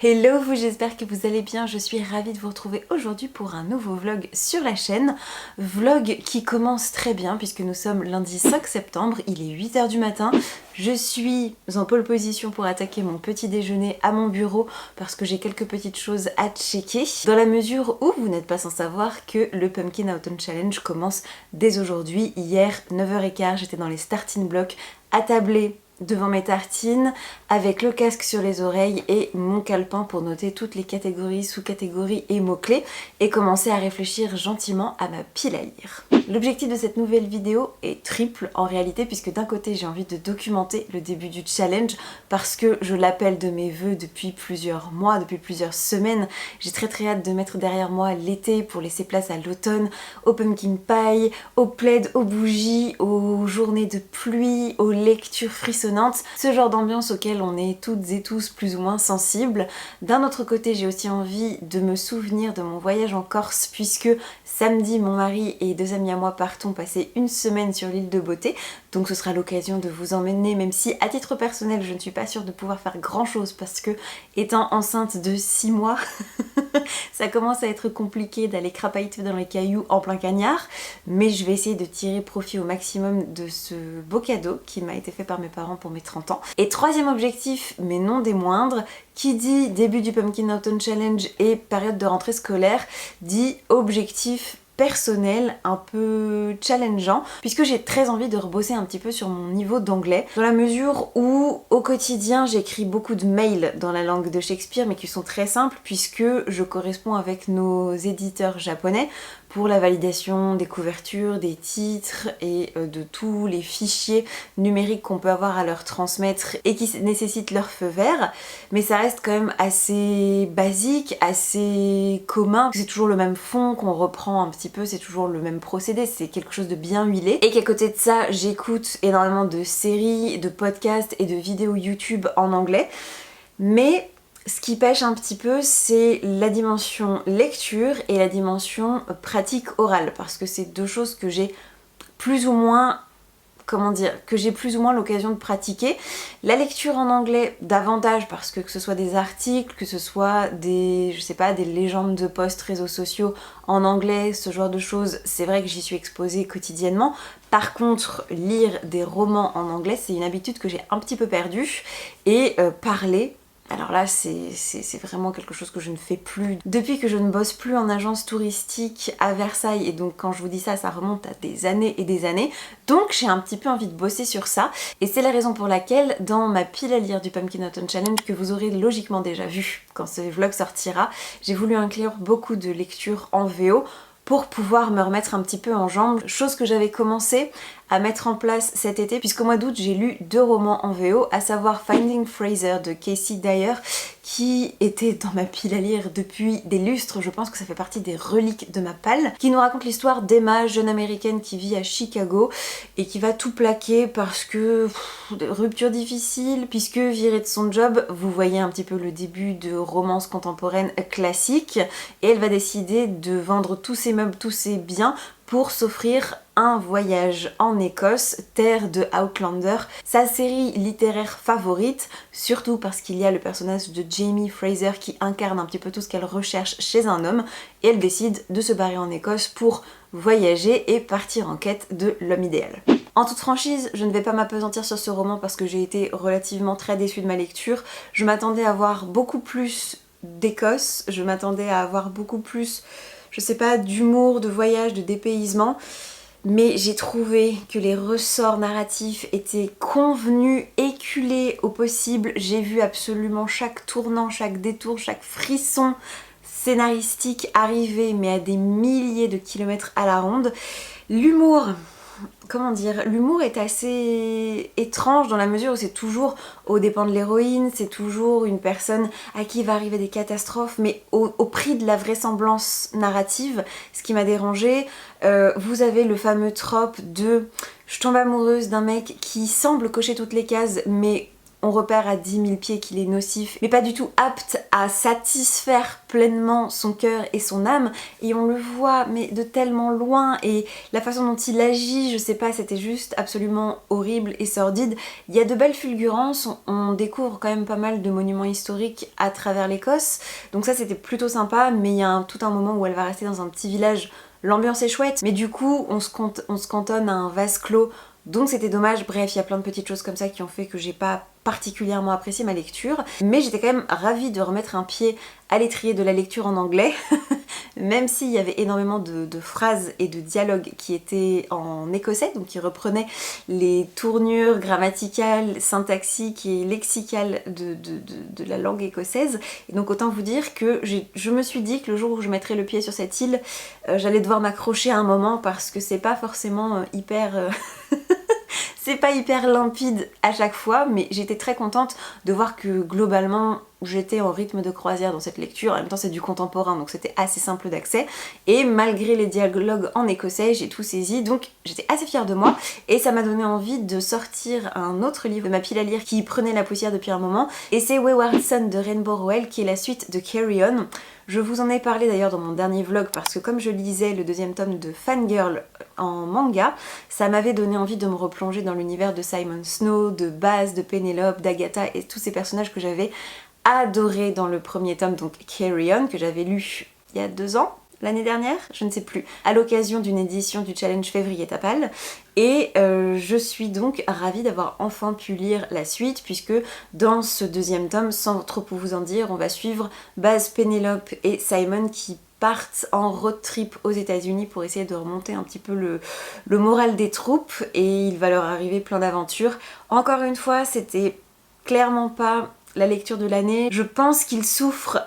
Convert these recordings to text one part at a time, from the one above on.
Hello vous, j'espère que vous allez bien, je suis ravie de vous retrouver aujourd'hui pour un nouveau vlog sur la chaîne. Vlog qui commence très bien puisque nous sommes lundi 5 septembre, il est 8 h du matin. Je suis en pole position pour attaquer mon petit déjeuner à mon bureau parce que j'ai quelques petites choses à checker. Dans la mesure où vous n'êtes pas sans savoir que le Pumpkin Autumn Challenge commence dès aujourd'hui. Hier, 9h15, j'étais dans les starting blocks, attablée devant mes tartines, avec le casque sur les oreilles et mon calepin pour noter toutes les catégories, sous-catégories et mots-clés et commencer à réfléchir gentiment à ma pile à lire. L'objectif de cette nouvelle vidéo est triple en réalité, puisque d'un côté j'ai envie de documenter le début du challenge parce que je l'appelle de mes vœux depuis plusieurs mois, depuis plusieurs semaines. J'ai très hâte de mettre derrière moi l'été pour laisser place à l'automne, au pumpkin pie, aux plaids, aux bougies, aux journées de pluie, aux lectures frissonnantes, ce genre d'ambiance auquel on est toutes et tous plus ou moins sensibles. D'un autre côté, j'ai aussi envie de me souvenir de mon voyage en Corse, puisque samedi, mon mari et deux amis à moi partons passer une semaine sur l'île de Beauté, donc ce sera l'occasion de vous emmener, même si à titre personnel je ne suis pas sûre de pouvoir faire grand chose parce que étant enceinte de 6 mois ça commence à être compliqué d'aller crapahuter dans les cailloux en plein cagnard, mais je vais essayer de tirer profit au maximum de ce beau cadeau qui m'a été fait par mes parents pour mes 30 ans. Et troisième objectif, mais non des moindres, qui dit début du Pumpkin Autumn Challenge et période de rentrée scolaire, dit objectif personnel un peu challengeant, puisque j'ai très envie de rebosser un petit peu sur mon niveau d'anglais, dans la mesure où au quotidien j'écris beaucoup de mails dans la langue de Shakespeare, mais qui sont très simples puisque je corresponds avec nos éditeurs japonais pour la validation des couvertures, des titres et de tous les fichiers numériques qu'on peut avoir à leur transmettre et qui nécessitent leur feu vert, mais ça reste quand même assez basique, assez commun, c'est toujours le même fond qu'on reprend un petit peu, c'est toujours le même procédé, c'est quelque chose de bien huilé. Et qu'à côté de ça, j'écoute énormément de séries, de podcasts et de vidéos YouTube en anglais, mais ce qui pêche un petit peu, c'est la dimension lecture et la dimension pratique orale, parce que c'est deux choses que j'ai plus ou moins, l'occasion de pratiquer. La lecture en anglais davantage parce que ce soit des articles, que ce soit des, je sais pas, des légendes de posts réseaux sociaux en anglais, ce genre de choses, c'est vrai que j'y suis exposée quotidiennement. Par contre, lire des romans en anglais, c'est une habitude que j'ai un petit peu perdue, et parler, alors là, c'est vraiment quelque chose que je ne fais plus. Depuis que je ne bosse plus en agence touristique à Versailles, et donc quand je vous dis ça, ça remonte à des années et des années, donc j'ai un petit peu envie de bosser sur ça, et c'est la raison pour laquelle, dans ma pile à lire du Pumpkin Autumn Challenge, que vous aurez logiquement déjà vu quand ce vlog sortira, j'ai voulu inclure beaucoup de lectures en VO, pour pouvoir me remettre un petit peu en jambes, chose que j'avais commencé à mettre en place cet été, puisqu'au mois d'août j'ai lu 2 romans en VO, à savoir Finding Fraser de Casey Dyer, qui était dans ma pile à lire depuis des lustres, je pense que ça fait partie des reliques de ma palle, qui nous raconte l'histoire d'Emma, jeune américaine qui vit à Chicago et qui va tout plaquer parce que rupture difficile, puisque virée de son job, vous voyez un petit peu le début de romance contemporaine classique, et elle va décider de vendre tous ses meubles, tous ses biens pour s'offrir un voyage en Écosse, terre de Outlander, sa série littéraire favorite, surtout parce qu'il y a le personnage de Jamie Fraser qui incarne un petit peu tout ce qu'elle recherche chez un homme, et elle décide de se barrer en Écosse pour voyager et partir en quête de l'homme idéal. En toute franchise, je ne vais pas m'appesantir sur ce roman parce que j'ai été relativement très déçue de ma lecture. Je m'attendais à avoir beaucoup plus d'Écosse, je m'attendais à avoir beaucoup plus, je sais pas, d'humour, de voyage, de dépaysement, mais j'ai trouvé que les ressorts narratifs étaient convenus, éculés au possible. J'ai vu absolument chaque tournant, chaque détour, chaque frisson scénaristique arriver, mais à des milliers de kilomètres à la ronde. L'humour, comment dire, l'humour est assez étrange dans la mesure où c'est toujours aux dépens de l'héroïne, c'est toujours une personne à qui va arriver des catastrophes, mais au prix de la vraisemblance narrative, ce qui m'a dérangée. Vous avez le fameux trope de je tombe amoureuse d'un mec qui semble cocher toutes les cases, mais on repère à 10 000 pieds qu'il est nocif, mais pas du tout apte à satisfaire pleinement son cœur et son âme, et on le voit mais de tellement loin, et la façon dont il agit, je sais pas, c'était juste absolument horrible et sordide. Il y a de belles fulgurances, on découvre quand même pas mal de monuments historiques à travers l'Écosse, donc ça c'était plutôt sympa, mais il y a tout un moment où elle va rester dans un petit village, l'ambiance est chouette, mais du coup on se cantonne à un vase clos, donc c'était dommage. Bref, il y a plein de petites choses comme ça qui ont fait que j'ai pas particulièrement apprécié ma lecture, mais j'étais quand même ravie de remettre un pied à l'étrier de la lecture en anglais, même s'il y avait énormément de phrases et de dialogues qui étaient en écossais, donc qui reprenaient les tournures grammaticales, syntaxiques et lexicales de la langue écossaise. Et donc autant vous dire que je me suis dit que le jour où je mettrais le pied sur cette île, j'allais devoir m'accrocher à un moment parce que c'est pas forcément hyper... C'est pas hyper limpide à chaque fois, mais j'étais très contente de voir que globalement j'étais en rythme de croisière dans cette lecture. En même temps c'est du contemporain, donc c'était assez simple d'accès, et malgré les dialogues en écossais j'ai tout saisi, donc j'étais assez fière de moi, et ça m'a donné envie de sortir un autre livre de ma pile à lire qui prenait la poussière depuis un moment, et c'est Wayward Son de Rainbow Rowell, qui est la suite de Carry On. Je vous en ai parlé d'ailleurs dans mon dernier vlog parce que comme je lisais le deuxième tome de Fangirl en manga, ça m'avait donné envie de me replonger dans l'univers de Simon Snow, de Baz, de Penelope, d'Agatha et tous ces personnages que j'avais adorés dans le premier tome, donc Carry On, que j'avais lu il y a 2 ans, l'année dernière, je ne sais plus, à l'occasion d'une édition du challenge février Tapal. Et je suis donc ravie d'avoir enfin pu lire la suite, puisque dans ce deuxième tome, sans trop vous en dire, on va suivre Baz, Penelope et Simon qui partent en road trip aux États-Unis pour essayer de remonter un petit peu le moral des troupes, et il va leur arriver plein d'aventures. Encore une fois, c'était clairement pas la lecture de l'année. Je pense qu'il souffre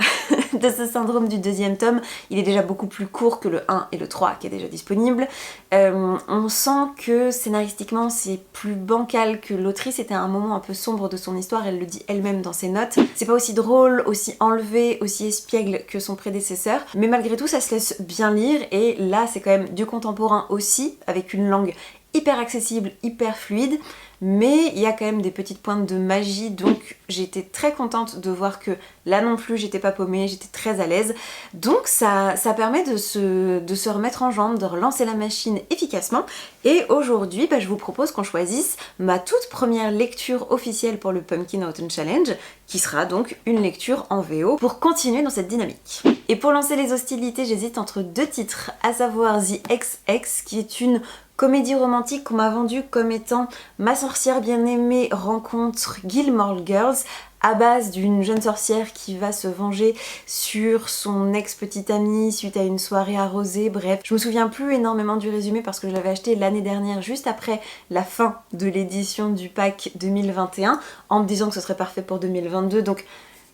de ce syndrome du deuxième tome. Il est déjà beaucoup plus court que le 1 et le 3 qui est déjà disponible. On sent que scénaristiquement c'est plus bancal, que l'autrice était à un moment un peu sombre de son histoire, elle le dit elle-même dans ses notes. C'est pas aussi drôle, aussi enlevé, aussi espiègle que son prédécesseur, mais malgré tout ça se laisse bien lire, et là c'est quand même du contemporain aussi, avec une langue hyper accessible, hyper fluide, mais il y a quand même des petites pointes de magie, donc j'étais très contente de voir que là non plus j'étais pas paumée, j'étais très à l'aise. Donc ça permet de se remettre en jambe, de relancer la machine efficacement, et aujourd'hui je vous propose qu'on choisisse ma toute première lecture officielle pour le Pumpkin Autumn Challenge, qui sera donc une lecture en VO pour continuer dans cette dynamique. Et pour lancer les hostilités, j'hésite entre 2 titres, à savoir The XX, qui est une comédie romantique qu'on m'a vendue comme étant ma sorcière bien-aimée rencontre Gilmore Girls, à base d'une jeune sorcière qui va se venger sur son ex-petite amie suite à une soirée arrosée. Bref, je me souviens plus énormément du résumé parce que je l'avais acheté l'année dernière, juste après la fin de l'édition du pack 2021, en me disant que ce serait parfait pour 2022, donc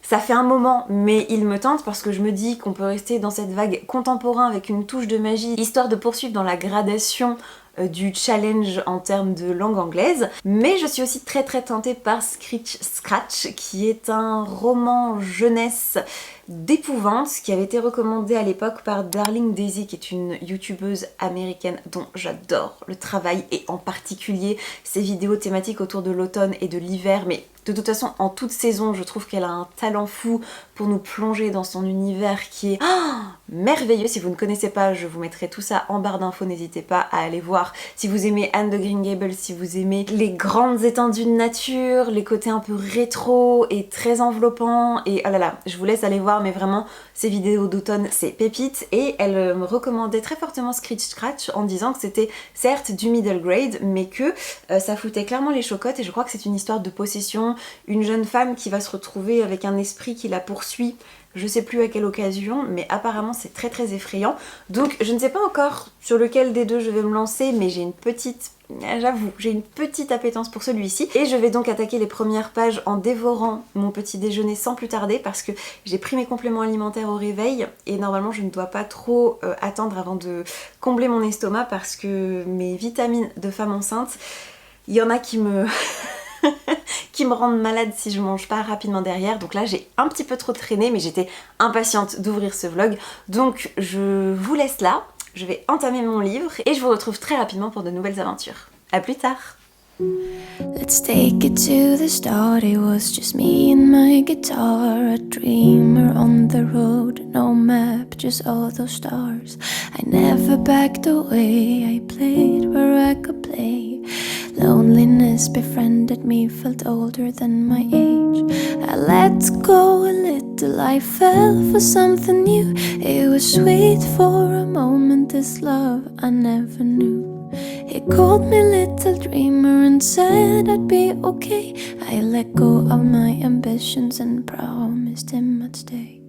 ça fait un moment, mais il me tente parce que je me dis qu'on peut rester dans cette vague contemporain avec une touche de magie, histoire de poursuivre dans la gradation du challenge en termes de langue anglaise. Mais je suis aussi très tentée par Screech Scratch, qui est un roman jeunesse d'épouvante qui avait été recommandé à l'époque par Darling Daisy, qui est une youtubeuse américaine dont j'adore le travail, et en particulier ses vidéos thématiques autour de l'automne et de l'hiver, mais de toute façon en toute saison je trouve qu'elle a un talent fou pour nous plonger dans son univers qui est merveilleux. Si vous ne connaissez pas, je vous mettrai tout ça en barre d'infos, n'hésitez pas à aller voir. Si vous aimez Anne de Green Gables, si vous aimez les grandes étendues de nature, les côtés un peu rétro et très enveloppants, et oh là là, je vous laisse aller voir, mais vraiment ces vidéos d'automne c'est pépite. Et elle me recommandait très fortement Screech Scratch en disant que c'était certes du middle grade, mais que ça foutait clairement les chocottes, et je crois que c'est une histoire de possession, une jeune femme qui va se retrouver avec un esprit qui la poursuit, je sais plus à quelle occasion, mais apparemment c'est très effrayant. Donc je ne sais pas encore sur lequel des deux je vais me lancer, mais j'ai une petite appétence pour celui-ci, et je vais donc attaquer les premières pages en dévorant mon petit déjeuner sans plus tarder, parce que j'ai pris mes compléments alimentaires au réveil, et normalement je ne dois pas trop attendre avant de combler mon estomac, parce que mes vitamines de femme enceinte, il y en a qui me... qui me rendent malade si je mange pas rapidement derrière. Donc là j'ai un petit peu trop traîné, mais j'étais impatiente d'ouvrir ce vlog, donc je vous laisse là, je vais entamer mon livre et je vous retrouve très rapidement pour de nouvelles aventures. À plus tard. Let's take it to the start. It was just me and my guitar, a dreamer on the road, no map, just all those stars. I never backed away, I played where I could play. Loneliness befriended me, felt older than my age. I let go a little, I fell for something new. It was sweet for a moment, this love I never knew. He called me little dreamer and said I'd be okay. I let go of my ambitions and promised him I'd stay.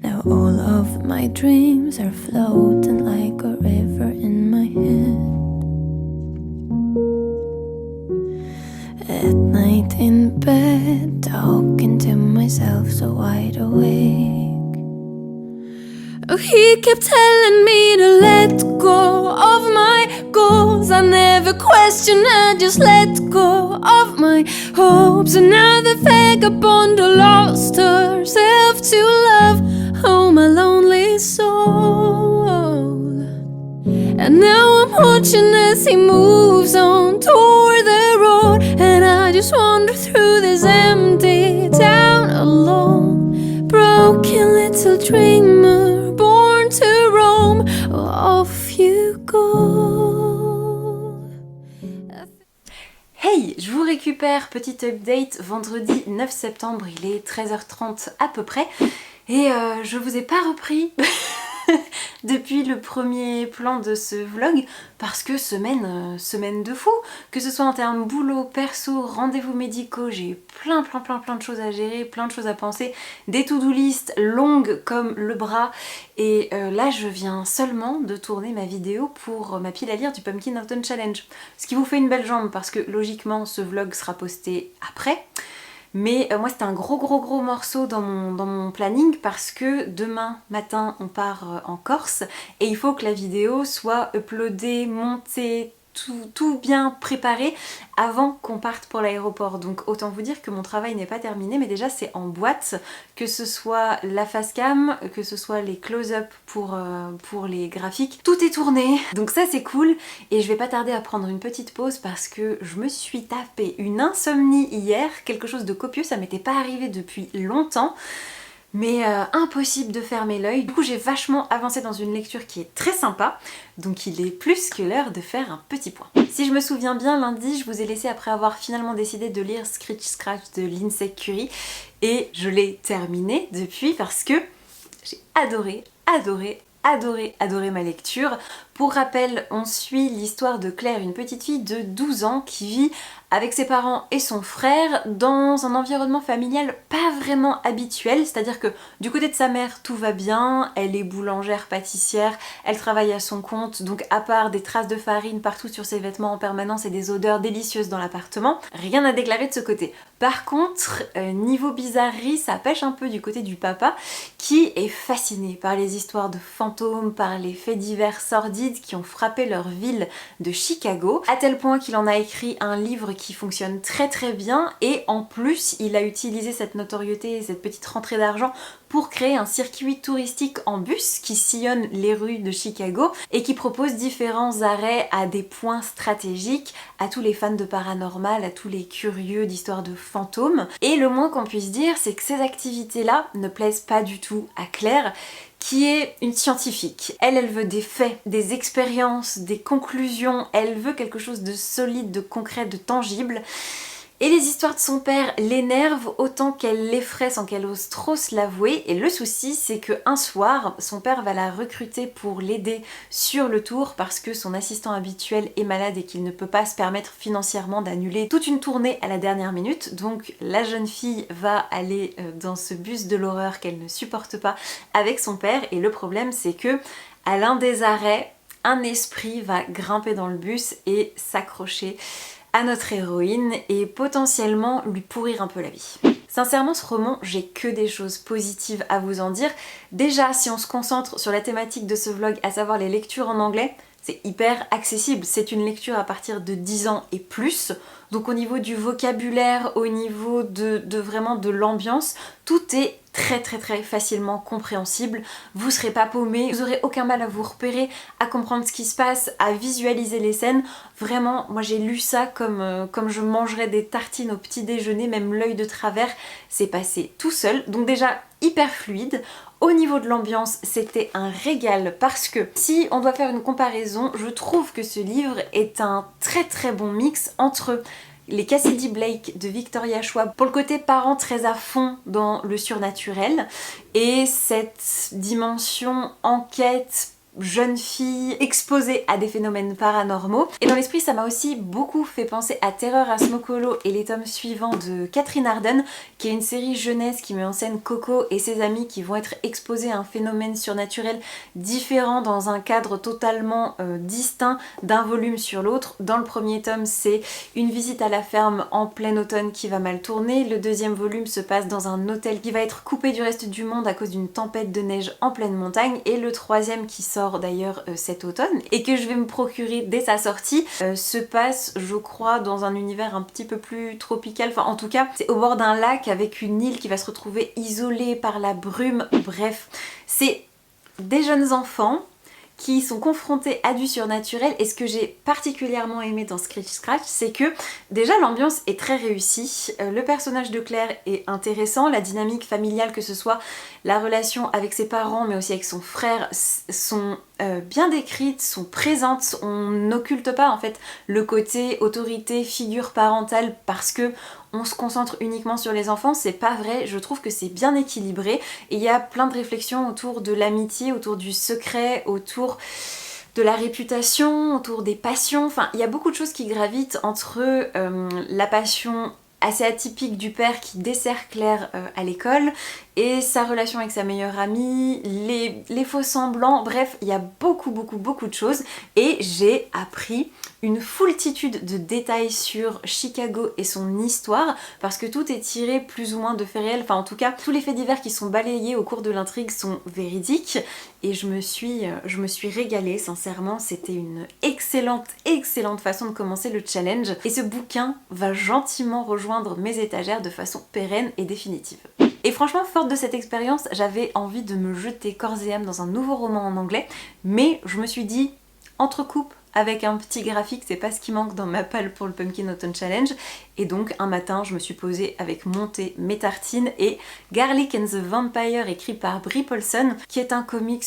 Now all of my dreams are floating like a river in my head. At night in bed, talking to myself so wide awake. Oh, he kept telling me to let go of my goals. I never questioned, I just let go of my hopes. Another vagabond who lost herself to love. Oh, my lonely soul. And now I'm watching as he moves on toward the road. And I just wander through this empty town alone. Broken little dreamer, born to roam. Off you go. Hey, je vous récupère, petite update, vendredi 9 septembre, il est 13h30 à peu près. Et je vous ai pas repris depuis le premier plan de ce vlog parce que semaine de fou, que ce soit en termes boulot, perso, rendez-vous médicaux, j'ai plein de choses à gérer, plein de choses à penser, des to-do list longues comme le bras et là je viens seulement de tourner ma vidéo pour ma pile à lire du Pumpkin Autumn Challenge, ce qui vous fait une belle jambe parce que logiquement ce vlog sera posté après. Mais moi c'était un gros morceau dans mon planning parce que demain matin on part en Corse et il faut que la vidéo soit uploadée, montée, tout bien préparé avant qu'on parte pour l'aéroport. Donc autant vous dire que mon travail n'est pas terminé, mais déjà c'est en boîte, que ce soit la face cam, que ce soit les close-up pour les graphiques, tout est tourné, donc ça c'est cool. Et je vais pas tarder à prendre une petite pause parce que je me suis tapé une insomnie hier, quelque chose de copieux, ça m'était pas arrivé depuis longtemps. Mais impossible de fermer l'œil. Du coup j'ai vachement avancé dans une lecture qui est très sympa, donc il est plus que l'heure de faire un petit point. Si je me souviens bien, lundi je vous ai laissé après avoir finalement décidé de lire Screech Scratch de Lindsay Curry et je l'ai terminé depuis parce que j'ai adoré ma lecture. Pour rappel, on suit l'histoire de Claire, une petite fille de 12 ans qui vit avec ses parents et son frère dans un environnement familial pas vraiment habituel, c'est-à-dire que du côté de sa mère tout va bien, elle est boulangère, pâtissière, elle travaille à son compte, donc à part des traces de farine partout sur ses vêtements en permanence et des odeurs délicieuses dans l'appartement, rien à déclarer de ce côté. Par contre, niveau bizarrerie, ça pêche un peu du côté du papa qui est fasciné par les histoires de fantômes, par les faits divers sordides qui ont frappé leur ville de Chicago, à tel point qu'il en a écrit un livre qui fonctionne très bien et en plus il a utilisé cette notoriété et cette petite rentrée d'argent pour créer un circuit touristique en bus qui sillonne les rues de Chicago et qui propose différents arrêts à des points stratégiques à tous les fans de paranormal, à tous les curieux d'histoires de fantômes. Et le moins qu'on puisse dire, c'est que ces activités-là ne plaisent pas du tout à Claire, qui est une scientifique. Elle veut des faits, des expériences, des conclusions, elle veut quelque chose de solide, de concret, de tangible. Et les histoires de son père l'énervent autant qu'elle l'effraie sans qu'elle ose trop se l'avouer. Et le souci, c'est qu'un soir, son père va la recruter pour l'aider sur le tour parce que son assistant habituel est malade et qu'il ne peut pas se permettre financièrement d'annuler toute une tournée à la dernière minute. Donc la jeune fille va aller dans ce bus de l'horreur qu'elle ne supporte pas avec son père. Et le problème, c'est que à l'un des arrêts, un esprit va grimper dans le bus et s'accrocher à notre héroïne et potentiellement lui pourrir un peu la vie. Sincèrement, ce roman, j'ai que des choses positives à vous en dire. Déjà, si on se concentre sur la thématique de ce vlog, à savoir les lectures en anglais, c'est hyper accessible, c'est une lecture à partir de 10 ans et plus, donc au niveau du vocabulaire, au niveau de vraiment de l'ambiance, tout est très facilement compréhensible, vous serez pas paumé, vous aurez aucun mal à vous repérer, à comprendre ce qui se passe, à visualiser les scènes. Vraiment, moi j'ai lu ça comme je mangerais des tartines au petit déjeuner, même l'œil de travers, c'est passé tout seul, donc déjà hyper fluide. Au niveau de l'ambiance, c'était un régal parce que si on doit faire une comparaison, je trouve que ce livre est un très bon mix entre les Cassidy Blake de Victoria Schwab pour le côté parent très à fond dans le surnaturel et cette dimension enquête jeune fille exposée à des phénomènes paranormaux. Et dans l'esprit, ça m'a aussi beaucoup fait penser à Terreur à Smokolo et les tomes suivants de Catherine Arden, qui est une série jeunesse qui met en scène Coco et ses amis qui vont être exposés à un phénomène surnaturel différent dans un cadre totalement distinct d'un volume sur l'autre. Dans le premier tome, c'est une visite à la ferme en plein automne qui va mal tourner. Le deuxième volume se passe dans un hôtel qui va être coupé du reste du monde à cause d'une tempête de neige en pleine montagne. Et le troisième qui sort d'ailleurs cet automne et que je vais me procurer dès sa sortie se passe je crois dans un univers un petit peu plus tropical, enfin en tout cas c'est au bord d'un lac avec une île qui va se retrouver isolée par la brume. Bref, c'est des jeunes enfants qui sont confrontés à du surnaturel et ce que j'ai particulièrement aimé dans Scritch Scratch, c'est que déjà l'ambiance est très réussie, le personnage de Claire est intéressant, la dynamique familiale, que ce soit la relation avec ses parents mais aussi avec son frère sont bien décrites, sont présentes, on n'occulte pas en fait le côté autorité, figure parentale parce que on se concentre uniquement sur les enfants, c'est pas vrai, je trouve que c'est bien équilibré et il y a plein de réflexions autour de l'amitié, autour du secret, autour de la réputation, autour des passions, enfin il y a beaucoup de choses qui gravitent entre la passion assez atypique du père qui dessert Claire à l'école et sa relation avec sa meilleure amie, les faux semblants, bref, il y a beaucoup de choses et j'ai appris une foultitude de détails sur Chicago et son histoire parce que tout est tiré plus ou moins de faits réels, enfin en tout cas tous les faits divers qui sont balayés au cours de l'intrigue sont véridiques et je me suis régalée, sincèrement c'était une excellente façon de commencer le challenge et ce bouquin va gentiment rejoindre mes étagères de façon pérenne et définitive. Et franchement, forte de cette expérience, j'avais envie de me jeter corps et âme dans un nouveau roman en anglais, mais je me suis dit, entrecoupe avec un petit graphique, c'est pas ce qui manque dans ma palle pour le Pumpkin Autumn Challenge, et donc un matin je me suis posée avec mon thé, mes tartines et Garlic and the Vampire écrit par Brie Paulson, qui est un comics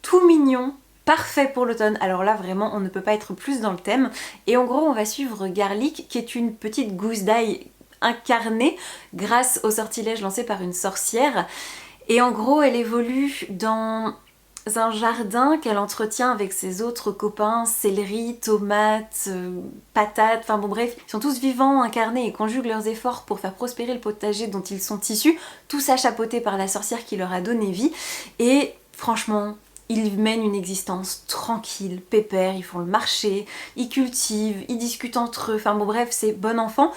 tout mignon, parfait pour l'automne. Alors là vraiment on ne peut pas être plus dans le thème, et en gros on va suivre Garlic qui est une petite gousse d'ail incarnée grâce au sortilège lancé par une sorcière et en gros elle évolue dans un jardin qu'elle entretient avec ses autres copains, céleri, tomates, patates, enfin bon bref, ils sont tous vivants, incarnés et conjuguent leurs efforts pour faire prospérer le potager dont ils sont issus, tout ça chapeauté par la sorcière qui leur a donné vie et franchement ils mènent une existence tranquille, pépère, ils font le marché, ils cultivent, ils discutent entre eux, enfin bon bref c'est bon enfant.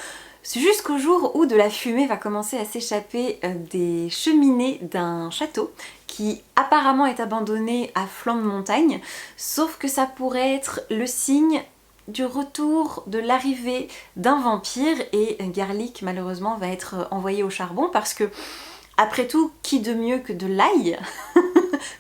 Jusqu'au jour où de la fumée va commencer à s'échapper des cheminées d'un château qui apparemment est abandonné à flanc de montagne, sauf que ça pourrait être le signe du retour, de l'arrivée d'un vampire et Garlic malheureusement va être envoyé au charbon parce que après tout, qui de mieux que de l'ail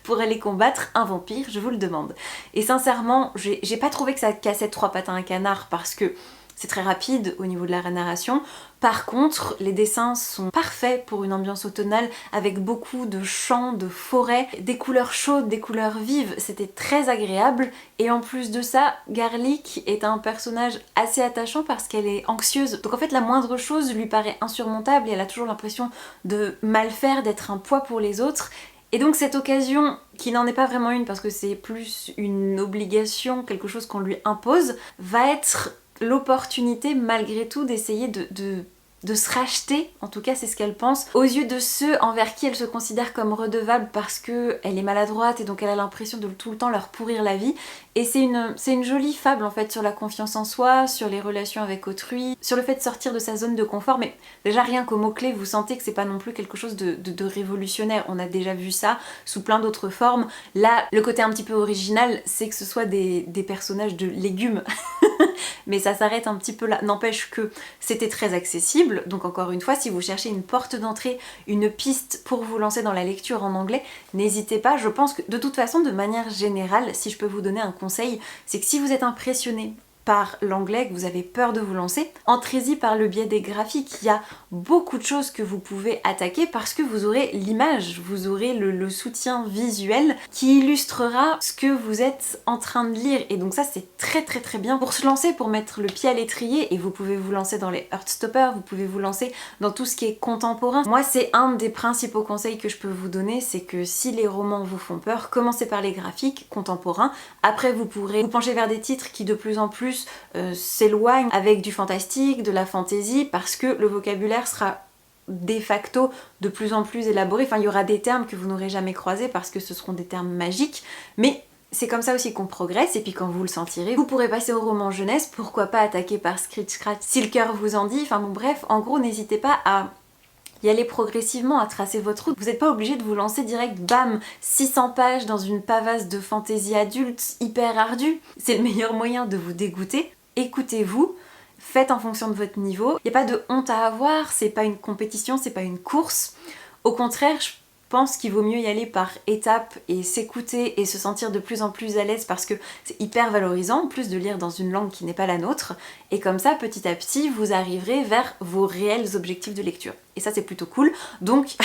pour aller combattre un vampire, je vous le demande. Et sincèrement, j'ai pas trouvé que ça cassait trois pattes à un canard parce que c'est très rapide au niveau de la narration. Par contre, les dessins sont parfaits pour une ambiance automnale avec beaucoup de champs, de forêts, des couleurs chaudes, des couleurs vives. C'était très agréable. Et en plus de ça, Garlic est un personnage assez attachant parce qu'elle est anxieuse. Donc en fait, la moindre chose lui paraît insurmontable et elle a toujours l'impression de mal faire, d'être un poids pour les autres. Et donc cette occasion, qui n'en est pas vraiment une parce que c'est plus une obligation, quelque chose qu'on lui impose, va être l'opportunité malgré tout d'essayer de de se racheter, en tout cas c'est ce qu'elle pense, aux yeux de ceux envers qui elle se considère comme redevable parce qu'elle est maladroite et donc elle a l'impression de tout le temps leur pourrir la vie. Et c'est une jolie fable en fait sur la confiance en soi, sur les relations avec autrui, sur le fait de sortir de sa zone de confort, mais déjà rien qu'au mot-clé vous sentez que c'est pas non plus quelque chose de révolutionnaire, on a déjà vu ça sous plein d'autres formes. Là, le côté un petit peu original, c'est que ce soit des personnages de légumes. Mais ça s'arrête un petit peu là. N'empêche que c'était très accessible, donc encore une fois, si vous cherchez une porte d'entrée, une piste pour vous lancer dans la lecture en anglais, n'hésitez pas. Je pense que de toute façon, de manière générale, si je peux vous donner un conseil, c'est que si vous êtes impressionné par l'anglais, que vous avez peur de vous lancer, entrez-y par le biais des graphiques. Il y a beaucoup de choses que vous pouvez attaquer parce que vous aurez l'image, vous aurez le soutien visuel qui illustrera ce que vous êtes en train de lire. Et donc ça c'est très très très bien pour se lancer, pour mettre le pied à l'étrier. Et vous pouvez vous lancer dans les Heartstopper, vous pouvez vous lancer dans tout ce qui est contemporain. Moi c'est un des principaux conseils que je peux vous donner, c'est que si les romans vous font peur, commencez par les graphiques contemporains. Après vous pourrez vous pencher vers des titres qui de plus en plus s'éloignent avec du fantastique, de la fantasy, parce que le vocabulaire sera de facto de plus en plus élaboré. Enfin, il y aura des termes que vous n'aurez jamais croisés parce que ce seront des termes magiques, mais c'est comme ça aussi qu'on progresse. Et puis quand vous le sentirez, vous pourrez passer au roman jeunesse, pourquoi pas attaquer par Scritch Scratch si le cœur vous en dit. Enfin bon bref, en gros n'hésitez pas à y aller progressivement, à tracer votre route. Vous n'êtes pas obligé de vous lancer direct, bam, 600 pages dans une pavasse de fantaisie adulte hyper ardue. C'est le meilleur moyen de vous dégoûter. Écoutez-vous, faites en fonction de votre niveau. Il n'y a pas de honte à avoir, c'est pas une compétition, c'est pas une course. Au contraire, je pense qu'il vaut mieux y aller par étapes et s'écouter et se sentir de plus en plus à l'aise parce que c'est hyper valorisant en plus de lire dans une langue qui n'est pas la nôtre, et comme ça petit à petit vous arriverez vers vos réels objectifs de lecture et ça c'est plutôt cool. Donc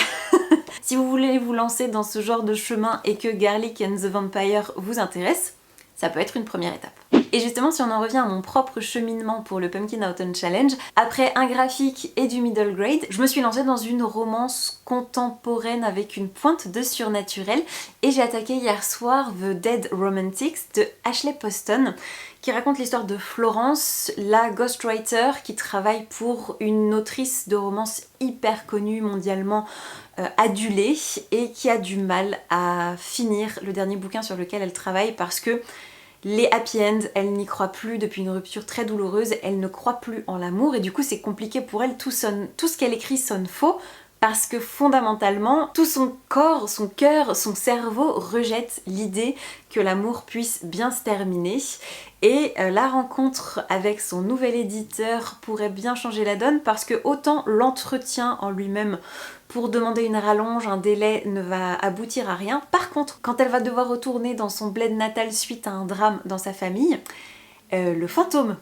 si vous voulez vous lancer dans ce genre de chemin et que Garlic and the Vampire vous intéresse, ça peut être une première étape. Et justement, si on en revient à mon propre cheminement pour le Pumpkin Autumn Challenge, après un graphique et du middle grade, je me suis lancée dans une romance contemporaine avec une pointe de surnaturel et j'ai attaqué hier soir The Dead Romantics de Ashley Poston, qui raconte l'histoire de Florence, la ghostwriter qui travaille pour une autrice de romance hyper connue mondialement, adulée, et qui a du mal à finir le dernier bouquin sur lequel elle travaille parce que les happy end, elle n'y croit plus depuis une rupture très douloureuse, elle ne croit plus en l'amour et du coup c'est compliqué pour elle, tout ce qu'elle écrit sonne faux parce que fondamentalement tout son corps, son cœur, son cerveau rejette l'idée que l'amour puisse bien se terminer. Et la rencontre avec son nouvel éditeur pourrait bien changer la donne parce que autant l'entretien en lui-même pour demander une rallonge, un délai ne va aboutir à rien. Par contre, quand elle va devoir retourner dans son bled natal suite à un drame dans sa famille, le fantôme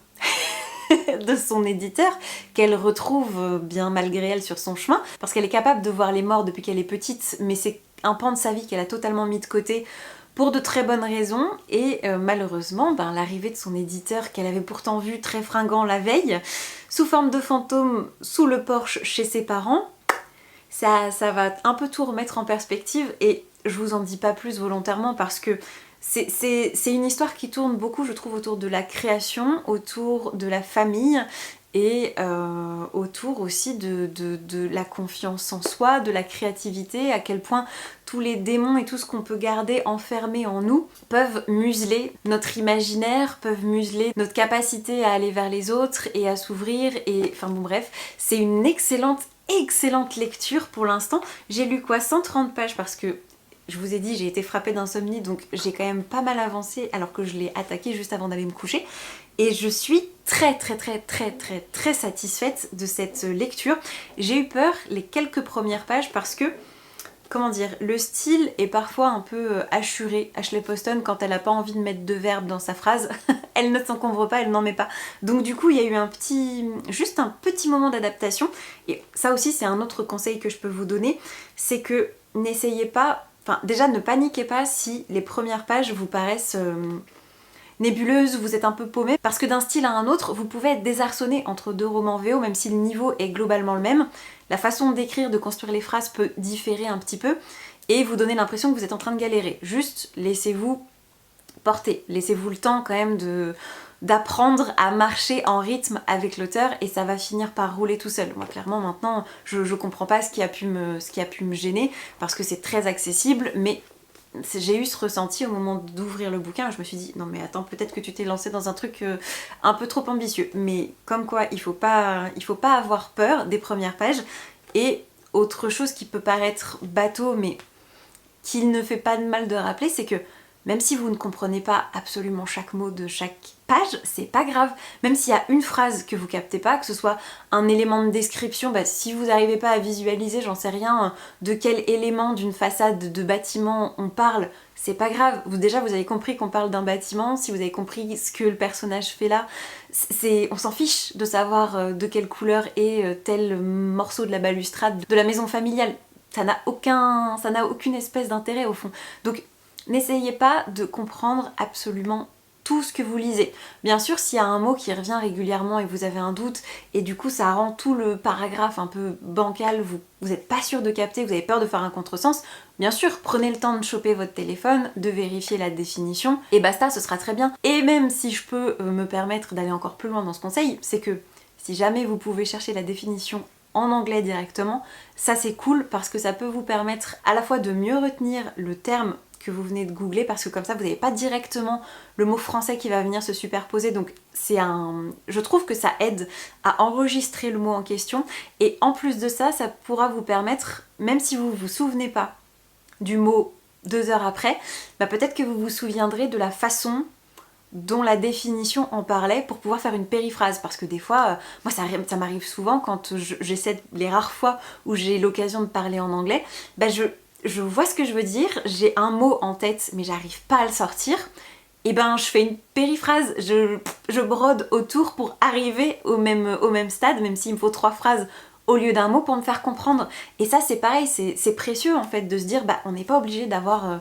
de son éditeur, qu'elle retrouve bien malgré elle sur son chemin, parce qu'elle est capable de voir les morts depuis qu'elle est petite, mais c'est un pan de sa vie qu'elle a totalement mis de côté pour de très bonnes raisons, et malheureusement, l'arrivée de son éditeur qu'elle avait pourtant vu très fringant la veille, sous forme de fantôme sous le porche chez ses parents, ça va un peu tout remettre en perspective, et je vous en dis pas plus volontairement parce que c'est une histoire qui tourne beaucoup, je trouve, autour de la création, autour de la famille et autour aussi de la confiance en soi, de la créativité, à quel point tous les démons et tout ce qu'on peut garder enfermé en nous peuvent museler notre imaginaire, peuvent museler notre capacité à aller vers les autres et à s'ouvrir, et enfin bon bref, c'est une excellente lecture pour l'instant. J'ai lu quoi, 130 pages parce que je vous ai dit, j'ai été frappée d'insomnie, donc j'ai quand même pas mal avancé alors que je l'ai attaqué juste avant d'aller me coucher. Et je suis très satisfaite de cette lecture. J'ai eu peur les quelques premières pages parce que, comment dire, le style est parfois un peu hachuré. Ashley Poston, quand elle a pas envie de mettre de verbe dans sa phrase, elle ne s'encombre pas, elle n'en met pas. Donc du coup, il y a eu juste un petit moment d'adaptation. Et ça aussi, c'est un autre conseil que je peux vous donner, c'est que n'essayez pas... Enfin, déjà, ne paniquez pas si les premières pages vous paraissent nébuleuses, vous êtes un peu paumé, parce que d'un style à un autre, vous pouvez être désarçonné entre deux romans VO, même si le niveau est globalement le même. La façon d'écrire, de construire les phrases peut différer un petit peu, et vous donner l'impression que vous êtes en train de galérer. Juste, laissez-vous porter, laissez-vous le temps quand même de d'apprendre à marcher en rythme avec l'auteur et ça va finir par rouler tout seul. Moi clairement maintenant je comprends pas ce qui a pu me gêner parce que c'est très accessible, mais j'ai eu ce ressenti au moment d'ouvrir le bouquin. Je me suis dit non mais attends, peut-être que tu t'es lancé dans un truc un peu trop ambitieux, mais comme quoi il faut pas avoir peur des premières pages. Et autre chose qui peut paraître bateau mais qu'il ne fait pas de mal de rappeler, c'est que même si vous ne comprenez pas absolument chaque mot de chaque page, c'est pas grave. Même s'il y a une phrase que vous captez pas, que ce soit un élément de description, si vous n'arrivez pas à visualiser, j'en sais rien, de quel élément d'une façade de bâtiment on parle, c'est pas grave. Déjà vous avez compris qu'on parle d'un bâtiment, si vous avez compris ce que le personnage fait là, on s'en fiche de savoir de quelle couleur est tel morceau de la balustrade de la maison familiale. Ça n'a aucune espèce d'intérêt au fond. Donc n'essayez pas de comprendre absolument tout ce que vous lisez. Bien sûr, s'il y a un mot qui revient régulièrement et vous avez un doute, et du coup ça rend tout le paragraphe un peu bancal, vous n'êtes pas sûr de capter, vous avez peur de faire un contresens, bien sûr, prenez le temps de choper votre téléphone, de vérifier la définition, et basta, ce sera très bien. Et même si je peux me permettre d'aller encore plus loin dans ce conseil, c'est que si jamais vous pouvez chercher la définition en anglais directement, ça c'est cool parce que ça peut vous permettre à la fois de mieux retenir le terme que vous venez de googler, parce que comme ça vous n'avez pas directement le mot français qui va venir se superposer, donc je trouve que ça aide à enregistrer le mot en question, et en plus de ça, ça pourra vous permettre, même si vous vous souvenez pas du mot 2 heures après, peut-être que vous vous souviendrez de la façon dont la définition en parlait pour pouvoir faire une périphrase, parce que des fois, moi ça m'arrive souvent quand j'essaie, les rares fois où j'ai l'occasion de parler en anglais, je vois ce que je veux dire, j'ai un mot en tête mais j'arrive pas à le sortir, et je fais une périphrase, je brode autour pour arriver au même stade, même s'il me faut 3 phrases au lieu d'un mot pour me faire comprendre. Et ça c'est pareil, c'est précieux en fait de se dire on n'est pas obligé d'avoir...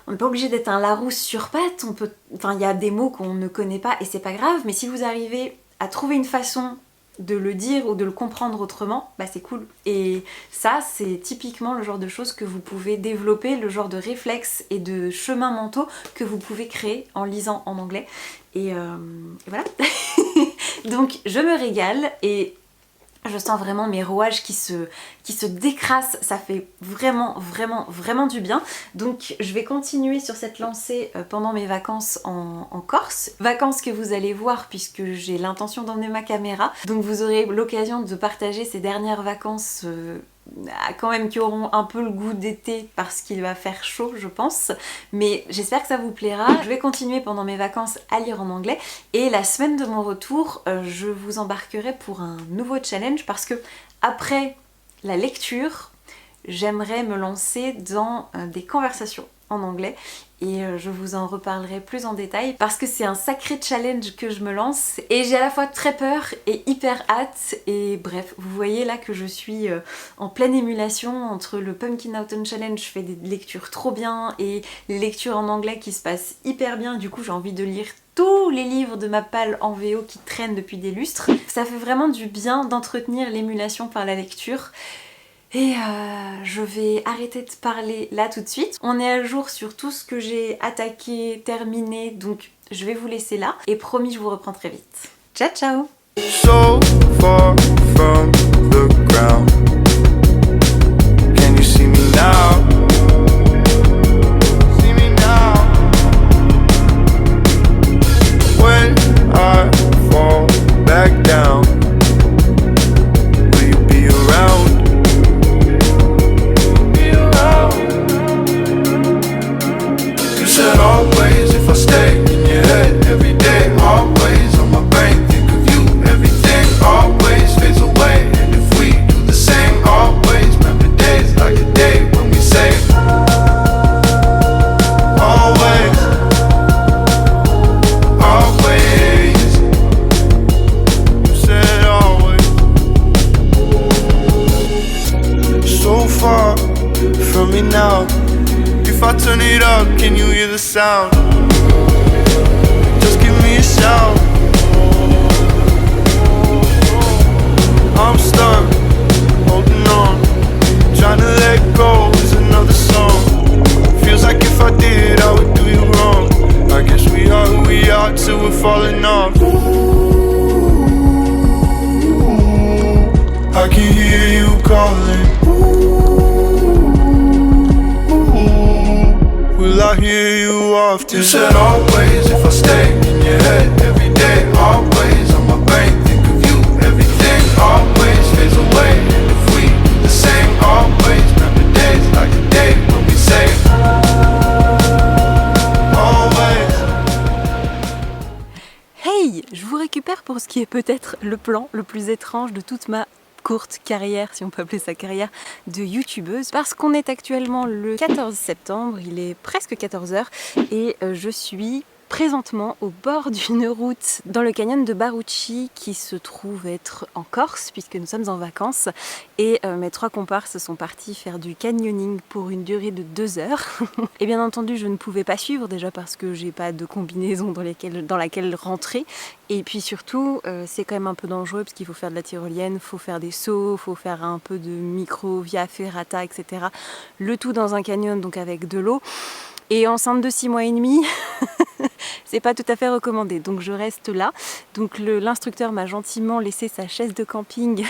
on n'est pas obligé d'être un Larousse sur pattes, il y a des mots qu'on ne connaît pas et c'est pas grave, mais si vous arrivez à trouver une façon de le dire ou de le comprendre autrement, c'est cool. Et ça, c'est typiquement le genre de choses que vous pouvez développer, le genre de réflexes et de chemins mentaux que vous pouvez créer en lisant en anglais. Et voilà. Donc je me régale et je sens vraiment mes rouages qui se décrassent, ça fait vraiment du bien. Donc je vais continuer sur cette lancée pendant mes vacances en Corse. Vacances que vous allez voir puisque j'ai l'intention d'emmener ma caméra. Donc vous aurez l'occasion de partager ces dernières vacances quand même qui auront un peu le goût d'été parce qu'il va faire chaud je pense, mais j'espère que ça vous plaira. Je vais continuer pendant mes vacances à lire en anglais et la semaine de mon retour je vous embarquerai pour un nouveau challenge parce que après la lecture j'aimerais me lancer dans des conversations en anglais et je vous en reparlerai plus en détail parce que c'est un sacré challenge que je me lance et j'ai à la fois très peur et hyper hâte. Et bref, vous voyez là que je suis en pleine émulation entre le Pumpkin Autumn Challenge, je fais des lectures trop bien, et les lectures en anglais qui se passent hyper bien. Du coup j'ai envie de lire tous les livres de ma palle en VO qui traînent depuis des lustres. Ça fait vraiment du bien d'entretenir l'émulation par la lecture. Et je vais arrêter de parler là tout de suite. On est à jour sur tout ce que j'ai attaqué, terminé, donc je vais vous laisser là. Et promis, je vous reprends très vite. Ciao ciao! So far from the ground. Can you see me now? See me now. When I fall back down, will you be around? Always, if I stay in your head every day, always on my brain, think of you, everything always fades away. And if we do the same, always remember days like a day when we say always, always. You said always. So far from me now. If I turn it up, can you hear the sound? Just give me a shout. I'm stuck, holding on, trying to let go is another song. Feels like if I did, I would do you wrong. I guess we are who we are till we're falling off. I can hear you calling. Ooh, will I hear you often? You said always if I stay in your head every day. Always on my brain, think of you. Everything always fades away. And if we do the same, always remember days like a day when we say always. Hey, je vous récupère pour ce qui est peut-être le plan le plus étrange de toute ma courte carrière, si on peut appeler ça carrière, de youtubeuse, parce qu'on est actuellement le 14 septembre, il est presque 14h et je suis présentement au bord d'une route dans le canyon de Baruchi qui se trouve être en Corse puisque nous sommes en vacances et mes 3 comparses sont partis faire du canyoning pour une durée de 2 heures et bien entendu je ne pouvais pas suivre déjà parce que j'ai pas de combinaison dans laquelle rentrer et puis surtout c'est quand même un peu dangereux parce qu'il faut faire de la tyrolienne, faut faire des sauts, faut faire un peu de micro, via ferrata, etc. Le tout dans un canyon donc avec de l'eau. Et enceinte de 6 mois et demi, c'est pas tout à fait recommandé. Donc je reste là. Donc l'instructeur m'a gentiment laissé sa chaise de camping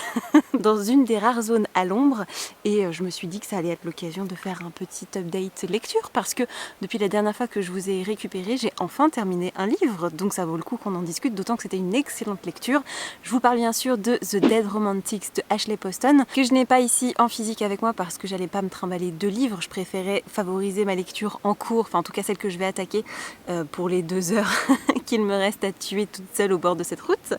dans une des rares zones à l'ombre. Et je me suis dit que ça allait être l'occasion de faire un petit update lecture. Parce que depuis la dernière fois que je vous ai récupéré, j'ai enfin terminé un livre. Donc ça vaut le coup qu'on en discute, d'autant que c'était une excellente lecture. Je vous parle bien sûr de The Dead Romantics de Ashley Poston, que je n'ai pas ici en physique avec moi parce que j'allais pas me trimballer 2 livres. Je préférais favoriser ma lecture en cours, enfin en tout cas celle que je vais attaquer pour les 2 heures qu'il me reste à tuer toute seule au bord de cette route.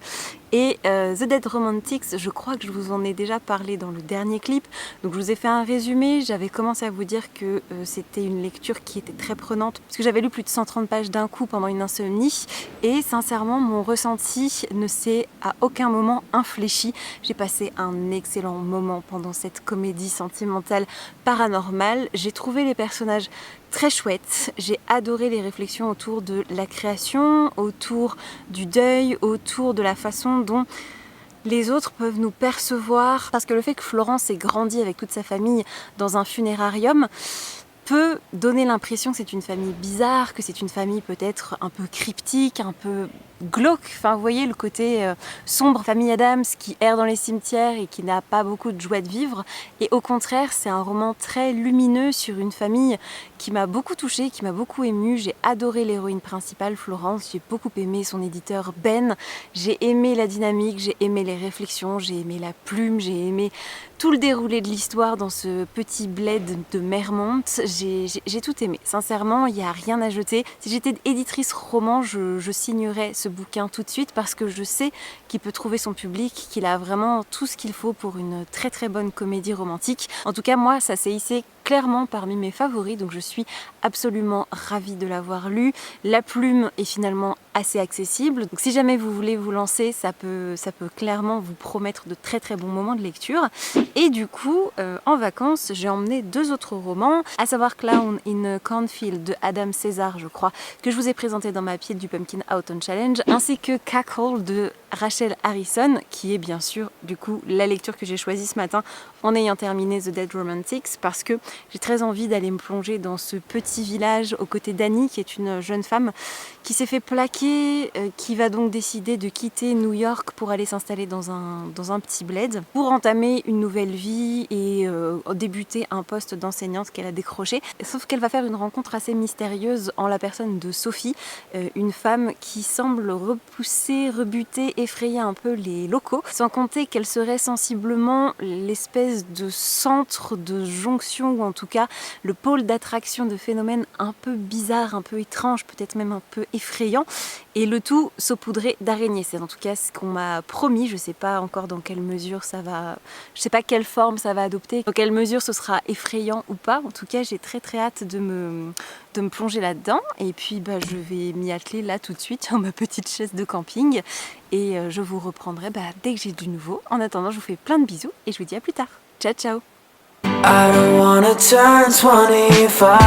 Et The Dead Romantics, je crois que je vous en ai déjà parlé dans le dernier clip, donc je vous ai fait un résumé. J'avais commencé à vous dire que c'était une lecture qui était très prenante parce que j'avais lu plus de 130 pages d'un coup pendant une insomnie et sincèrement mon ressenti ne s'est à aucun moment infléchi. J'ai passé un excellent moment pendant cette comédie sentimentale paranormale. J'ai trouvé les personnages très chouette, j'ai adoré les réflexions autour de la création, autour du deuil, autour de la façon dont les autres peuvent nous percevoir, parce que le fait que Florence ait grandi avec toute sa famille dans un funérarium peut donner l'impression que c'est une famille bizarre, que c'est une famille peut-être un peu cryptique, un peu glauque. Enfin, vous voyez le côté sombre, famille Addams qui erre dans les cimetières et qui n'a pas beaucoup de joie de vivre. Et au contraire, c'est un roman très lumineux sur une famille qui m'a beaucoup touchée, qui m'a beaucoup émue. J'ai adoré l'héroïne principale, Florence. J'ai beaucoup aimé son éditeur Ben. J'ai aimé la dynamique, j'ai aimé les réflexions, j'ai aimé la plume, j'ai aimé tout le déroulé de l'histoire dans ce petit bled de Mermont. J'ai tout aimé. Sincèrement, il n'y a rien à jeter. Si j'étais éditrice roman, je signerais ce bouquin tout de suite parce que je sais qu'il peut trouver son public, qu'il a vraiment tout ce qu'il faut pour une très très bonne comédie romantique. En tout cas, moi, ça s'est hissé clairement parmi mes favoris, donc je suis absolument ravie de l'avoir lu. La plume est finalement assez accessible, donc si jamais vous voulez vous lancer, ça peut clairement vous promettre de très très bons moments de lecture. Et du coup, en vacances, j'ai emmené 2 autres romans, à savoir Clown in a Cornfield de Adam César, je crois, que je vous ai présenté dans ma pile du Pumpkin Autumn Challenge, ainsi que Cackle de Rachel Harrison, qui est bien sûr du coup la lecture que j'ai choisie ce matin en ayant terminé The Dead Romantics, parce que j'ai très envie d'aller me plonger dans ce petit village aux côtés d'Annie, qui est une jeune femme qui s'est fait plaquer, qui va donc décider de quitter New York pour aller s'installer dans un petit bled, pour entamer une nouvelle vie et débuter un poste d'enseignante qu'elle a décroché. Sauf qu'elle va faire une rencontre assez mystérieuse en la personne de Sophie, une femme qui semble repousser, rebuter, effrayer un peu les locaux, sans compter qu'elle serait sensiblement l'espèce de centre de jonction, ou en tout cas le pôle d'attraction de phénomènes un peu bizarres, un peu étranges, peut-être même un peu effrayants, et le tout saupoudré d'araignées. C'est en tout cas ce qu'on m'a promis. Je sais pas encore dans quelle mesure ça va, je sais pas quelle forme ça va adopter, dans quelle mesure ce sera effrayant ou pas. En tout cas, j'ai très très hâte de me plonger là-dedans, et puis je vais m'y atteler là tout de suite sur ma petite chaise de camping, et je vous reprendrai dès que j'ai du nouveau. En attendant, je vous fais plein de bisous et je vous dis à plus tard. Ciao ciao. I don't wanna turn 25.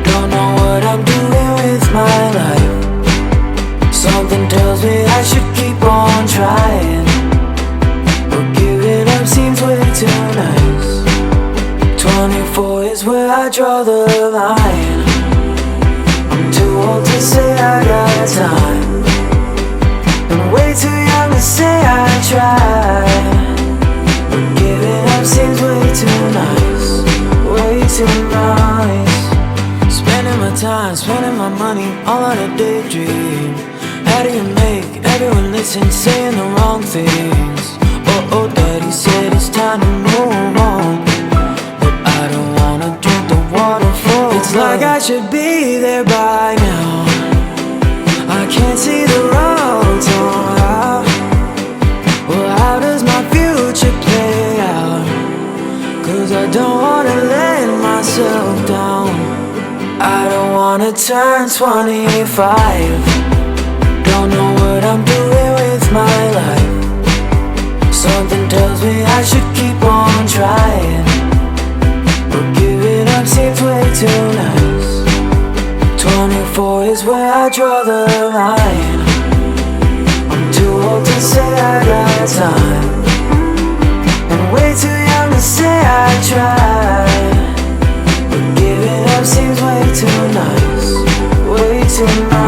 Don't know what I'm doing with my life. Something tells me I should keep on trying, but giving up seems way too nice. 24 is where I draw the line. I'm too old to say I got time, and way too young to say I tried. spending my money all on a daydream. How do you make everyone listen saying the wrong things? Oh, daddy said it's time to move on, but I don't wanna drink the waterfall. It's like I should be there by now. I can't see the road, so how does my future play out? 'Cause I don't wanna let myself down. I don't wanna turn 25. Don't know what I'm doing with my life. Something tells me I should keep on trying, but giving up seems way too nice. 24 is where I draw the line. I'm too old to say I got time, and way too young to say I tried. But giving up seems way too nice, way too nice.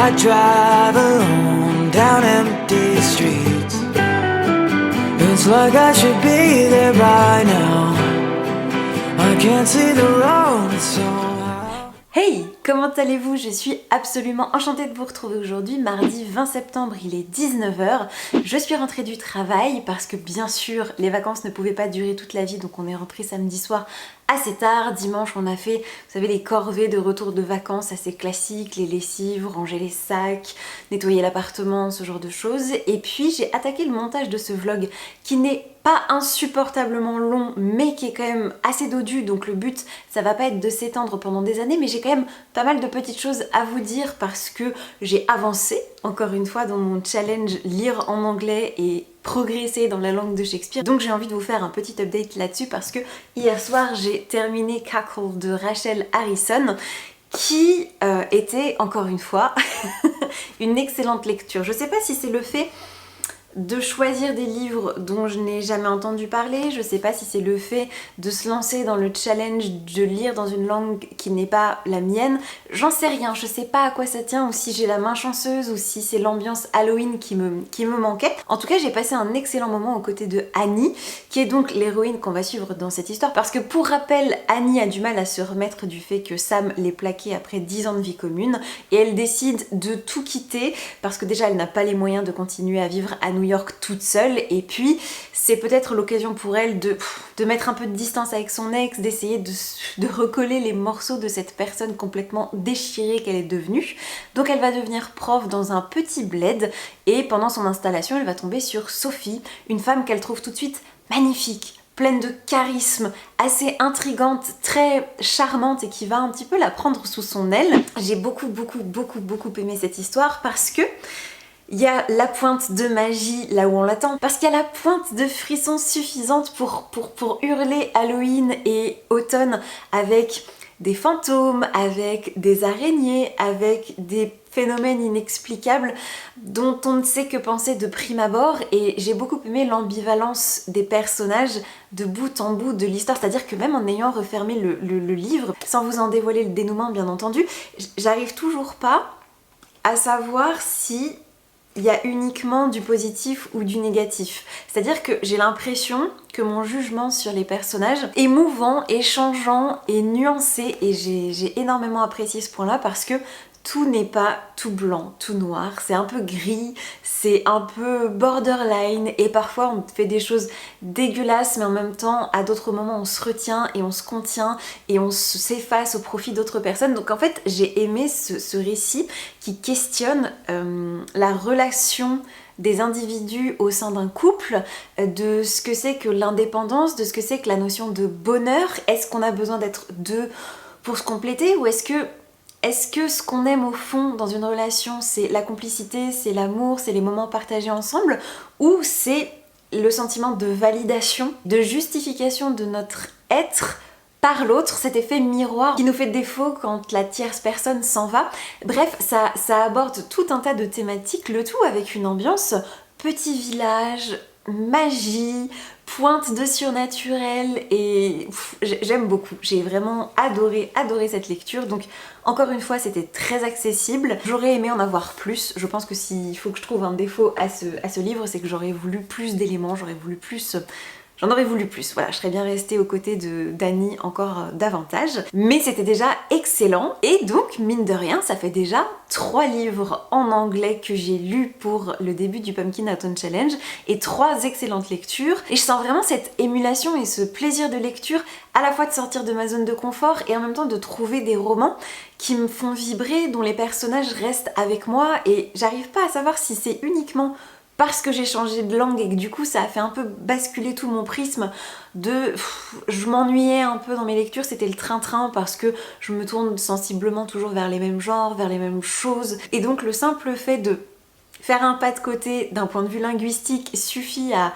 I drive alone down empty streets. It's like I should be there by now. I can't see the road somehow. Hey, comment allez-vous? Je suis absolument enchantée de vous retrouver aujourd'hui, mardi 20 septembre, il est 19h. Je suis rentrée du travail parce que bien sûr les vacances ne pouvaient pas durer toute la vie, donc on est rentré samedi soir assez tard. Dimanche on a fait, vous savez, les corvées de retour de vacances assez classiques, les lessives, ranger les sacs, nettoyer l'appartement, ce genre de choses. Et puis j'ai attaqué le montage de ce vlog qui n'est pas insupportablement long mais qui est quand même assez dodu, donc le but ça va pas être de s'étendre pendant des années, mais j'ai quand même pas mal de petites choses à vous dire parce que j'ai avancé encore une fois dans mon challenge lire en anglais et progresser dans la langue de Shakespeare. Donc j'ai envie de vous faire un petit update là-dessus parce que hier soir j'ai terminé Cackle de Rachel Harrison qui était encore une fois une excellente lecture. Je sais pas si c'est le fait de choisir des livres dont je n'ai jamais entendu parler, je sais pas si c'est le fait de se lancer dans le challenge de lire dans une langue qui n'est pas la mienne, j'en sais rien, je sais pas à quoi ça tient, ou si j'ai la main chanceuse, ou si c'est l'ambiance Halloween qui me manquait. En tout cas j'ai passé un excellent moment aux côtés de Annie, qui est donc l'héroïne qu'on va suivre dans cette histoire, parce que pour rappel, Annie a du mal à se remettre du fait que Sam l'ait plaquée après 10 ans de vie commune, et elle décide de tout quitter, parce que déjà elle n'a pas les moyens de continuer à vivre à New York toute seule, et puis c'est peut-être l'occasion pour elle de mettre un peu de distance avec son ex, d'essayer de recoller les morceaux de cette personne complètement déchirée qu'elle est devenue. Donc elle va devenir prof dans un petit bled, et pendant son installation elle va tomber sur Sophie, une femme qu'elle trouve tout de suite magnifique, pleine de charisme, assez intrigante, très charmante, et qui va un petit peu la prendre sous son aile. J'ai beaucoup aimé cette histoire parce que il y a la pointe de magie là où on l'attend, parce qu'il y a la pointe de frisson suffisante pour hurler Halloween et automne avec des fantômes, avec des araignées, avec des phénomènes inexplicables dont on ne sait que penser de prime abord. Et j'ai beaucoup aimé l'ambivalence des personnages de bout en bout de l'histoire, c'est-à-dire que même en ayant refermé le livre, sans vous en dévoiler le dénouement bien entendu, j'arrive toujours pas à savoir si il y a uniquement du positif ou du négatif. C'est-à-dire que j'ai l'impression que mon jugement sur les personnages est mouvant, est changeant, est nuancé, et j'ai énormément apprécié ce point-là parce que tout n'est pas tout blanc, tout noir, c'est un peu gris, c'est un peu borderline, et parfois on fait des choses dégueulasses, mais en même temps à d'autres moments on se retient et on se contient et on s'efface au profit d'autres personnes. Donc en fait j'ai aimé ce récit qui questionne la relation des individus au sein d'un couple, de ce que c'est que l'indépendance, de ce que c'est que la notion de bonheur. Est-ce qu'on a besoin d'être deux pour se compléter, ou est-ce que ce qu'on aime au fond dans une relation, c'est la complicité, c'est l'amour, c'est les moments partagés ensemble, ou c'est le sentiment de validation, de justification de notre être par l'autre, cet effet miroir qui nous fait défaut quand la tierce personne s'en va. Bref, ça aborde tout un tas de thématiques, le tout avec une ambiance petit village, magie, pointe de surnaturel et j'aime beaucoup. J'ai vraiment adoré cette lecture. Donc encore une fois, c'était très accessible. J'aurais aimé en avoir plus. Je pense que s'il faut que je trouve un défaut à ce livre, c'est que j'aurais voulu plus d'éléments, j'en aurais voulu plus, voilà, je serais bien restée aux côtés d'Annie encore davantage. Mais c'était déjà excellent. Et donc, mine de rien, ça fait déjà 3 livres en anglais que j'ai lus pour le début du Pumpkin Autumn Challenge et 3 excellentes lectures. Et je sens vraiment cette émulation et ce plaisir de lecture, à la fois de sortir de ma zone de confort et en même temps de trouver des romans qui me font vibrer, dont les personnages restent avec moi. Et j'arrive pas à savoir si c'est uniquement parce que j'ai changé de langue et que du coup ça a fait un peu basculer tout mon prisme de... je m'ennuyais un peu dans mes lectures, c'était le train-train parce que je me tourne sensiblement toujours vers les mêmes genres, vers les mêmes choses. Et donc le simple fait de faire un pas de côté d'un point de vue linguistique suffit à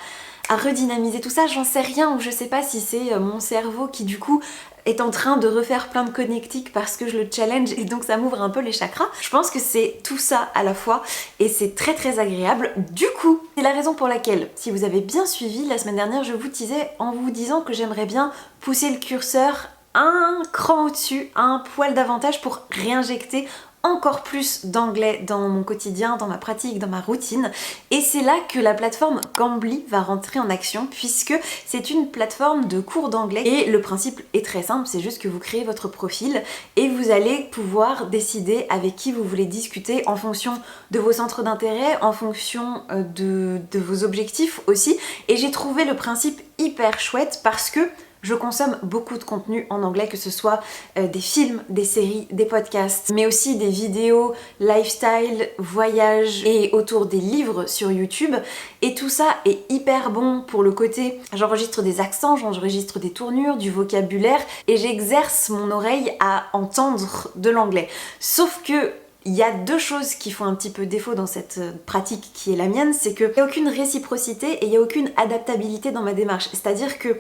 redynamiser tout ça. J'en sais rien, ou je sais pas si c'est mon cerveau qui du coup est en train de refaire plein de connectiques parce que je le challenge et donc ça m'ouvre un peu les chakras. Je pense que c'est tout ça à la fois et c'est très très agréable. Du coup, c'est la raison pour laquelle, si vous avez bien suivi, la semaine dernière je vous teasais en vous disant que j'aimerais bien pousser le curseur un cran au-dessus, un poil davantage pour réinjecter encore plus d'anglais dans mon quotidien, dans ma pratique, dans ma routine. Et c'est là que la plateforme Cambly va rentrer en action puisque c'est une plateforme de cours d'anglais et le principe est très simple, c'est juste que vous créez votre profil et vous allez pouvoir décider avec qui vous voulez discuter en fonction de vos centres d'intérêt, en fonction de vos objectifs aussi. Et j'ai trouvé le principe hyper chouette parce que je consomme beaucoup de contenu en anglais, que ce soit des films, des séries, des podcasts, mais aussi des vidéos, lifestyle, voyage et autour des livres sur YouTube. Et tout ça est hyper bon pour le côté, j'enregistre des accents, j'enregistre des tournures, du vocabulaire et j'exerce mon oreille à entendre de l'anglais. Sauf que il y a 2 choses qui font un petit peu défaut dans cette pratique qui est la mienne, c'est qu'il n'y a aucune réciprocité et il n'y a aucune adaptabilité dans ma démarche. C'est-à-dire que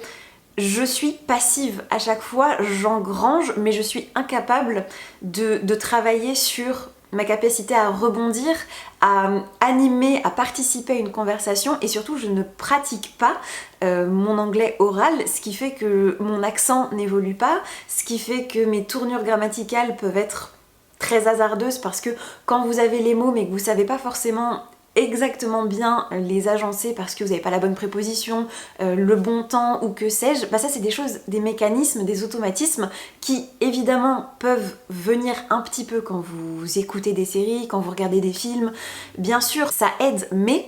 je suis passive à chaque fois, j'engrange, mais je suis incapable de travailler sur ma capacité à rebondir, à animer, à participer à une conversation et surtout je ne pratique pas mon anglais oral, ce qui fait que mon accent n'évolue pas, ce qui fait que mes tournures grammaticales peuvent être très hasardeuses parce que quand vous avez les mots mais que vous savez pas forcément exactement bien les agencer parce que vous n'avez pas la bonne préposition, le bon temps ou que sais-je, bah ça c'est des choses, des mécanismes, des automatismes qui évidemment peuvent venir un petit peu quand vous écoutez des séries, quand vous regardez des films. Bien sûr ça aide, mais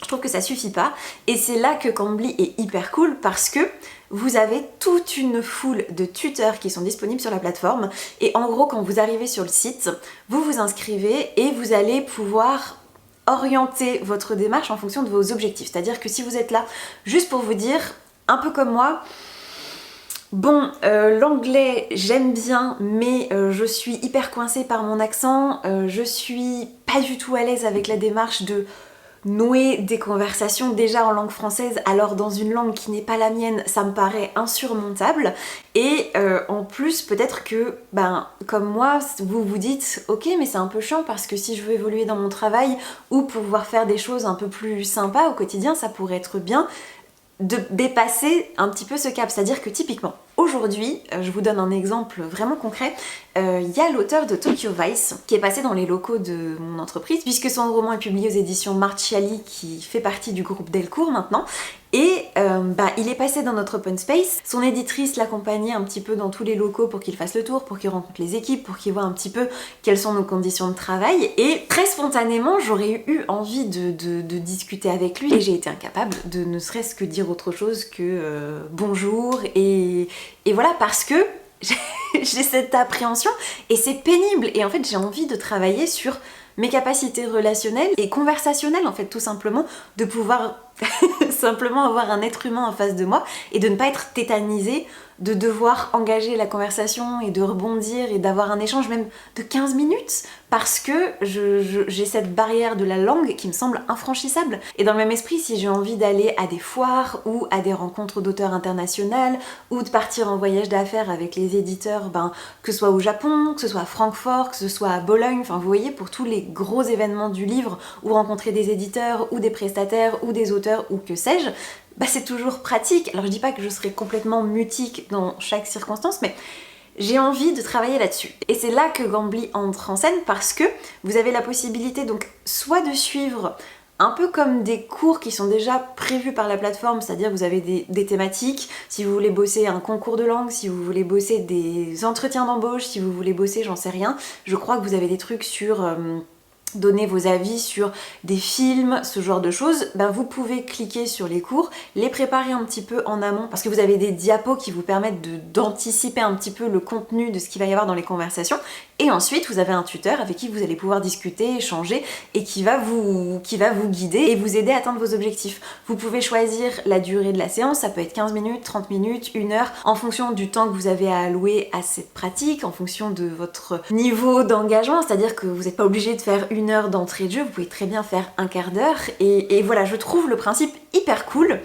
je trouve que ça suffit pas et c'est là que Cambly est hyper cool parce que vous avez toute une foule de tuteurs qui sont disponibles sur la plateforme et en gros quand vous arrivez sur le site, vous vous inscrivez et vous allez pouvoir orienter votre démarche en fonction de vos objectifs. C'est-à-dire que si vous êtes là juste pour vous dire, un peu comme moi, bon, l'anglais j'aime bien mais je suis hyper coincée par mon accent, je suis pas du tout à l'aise avec la démarche de nouer des conversations déjà en langue française, alors dans une langue qui n'est pas la mienne, ça me paraît insurmontable. Et en plus, peut-être que, comme moi, vous vous dites, ok, mais c'est un peu chiant parce que si je veux évoluer dans mon travail ou pouvoir faire des choses un peu plus sympas au quotidien, ça pourrait être bien de dépasser un petit peu ce cap. C'est-à-dire que typiquement, aujourd'hui, je vous donne un exemple vraiment concret, il y a l'auteur de Tokyo Vice qui est passé dans les locaux de mon entreprise puisque son roman est publié aux éditions Marchiali qui fait partie du groupe Delcourt maintenant. Et il est passé dans notre open space, son éditrice l'accompagnait un petit peu dans tous les locaux pour qu'il fasse le tour, pour qu'il rencontre les équipes, pour qu'il voit un petit peu quelles sont nos conditions de travail. Et très spontanément, j'aurais eu envie de discuter avec lui et j'ai été incapable de ne serait-ce que dire autre chose que bonjour et voilà parce que j'ai cette appréhension et c'est pénible et en fait j'ai envie de travailler sur mes capacités relationnelles et conversationnelles en fait tout simplement, de pouvoir simplement avoir un être humain en face de moi et de ne pas être tétanisée, de devoir engager la conversation et de rebondir et d'avoir un échange même de 15 minutes parce que j'ai cette barrière de la langue qui me semble infranchissable. Et dans le même esprit, si j'ai envie d'aller à des foires ou à des rencontres d'auteurs internationales ou de partir en voyage d'affaires avec les éditeurs, que ce soit au Japon, que ce soit à Francfort, que ce soit à Bologne, enfin vous voyez, pour tous les gros événements du livre ou rencontrer des éditeurs ou des prestataires ou des auteurs, hauteur ou que sais-je, bah c'est toujours pratique. Alors je dis pas que je serai complètement mutique dans chaque circonstance, mais j'ai envie de travailler là-dessus. Et c'est là que Gambly entre en scène parce que vous avez la possibilité donc soit de suivre un peu comme des cours qui sont déjà prévus par la plateforme, c'est-à-dire vous avez des thématiques, si vous voulez bosser un concours de langue, si vous voulez bosser des entretiens d'embauche, si vous voulez bosser j'en sais rien, je crois que vous avez des trucs sur... donner vos avis sur des films, ce genre de choses, ben vous pouvez cliquer sur les cours, les préparer un petit peu en amont parce que vous avez des diapos qui vous permettent d'anticiper un petit peu le contenu de ce qu'il va y avoir dans les conversations et ensuite vous avez un tuteur avec qui vous allez pouvoir discuter, échanger et qui va vous guider et vous aider à atteindre vos objectifs. Vous pouvez choisir la durée de la séance, ça peut être 15 minutes, 30 minutes, 1 heure, en fonction du temps que vous avez à allouer à cette pratique, en fonction de votre niveau d'engagement, c'est-à-dire que vous n'êtes pas obligé de faire 1 heure d'entrée de jeu, vous pouvez très bien faire un quart d'heure et voilà, je trouve le principe hyper cool.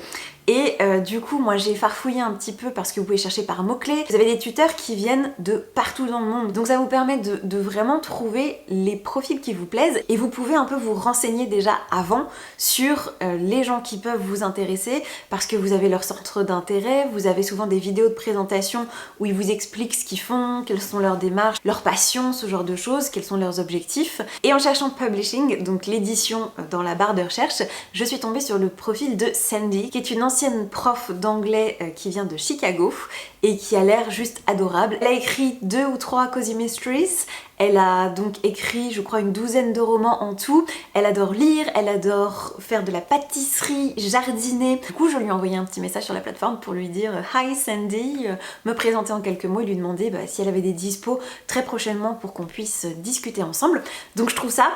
Et du coup, moi j'ai farfouillé un petit peu parce que vous pouvez chercher par mots-clés. Vous avez des tuteurs qui viennent de partout dans le monde. Donc ça vous permet de vraiment trouver les profils qui vous plaisent et vous pouvez un peu vous renseigner déjà avant sur les gens qui peuvent vous intéresser parce que vous avez leur centre d'intérêt, vous avez souvent des vidéos de présentation où ils vous expliquent ce qu'ils font, quelles sont leurs démarches, leurs passions, ce genre de choses, quels sont leurs objectifs. Et en cherchant Publishing, donc l'édition dans la barre de recherche, je suis tombée sur le profil de Sandy, qui est une ancienne prof d'anglais qui vient de Chicago et qui a l'air juste adorable. Elle a écrit 2 ou 3 Cozy Mysteries, elle a donc écrit je crois une 12aine de romans en tout, elle adore lire, elle adore faire de la pâtisserie, jardiner. Du coup je lui ai envoyé un petit message sur la plateforme pour lui dire Hi Sandy, me présenter en quelques mots et lui demander si elle avait des dispos très prochainement pour qu'on puisse discuter ensemble. Donc je trouve ça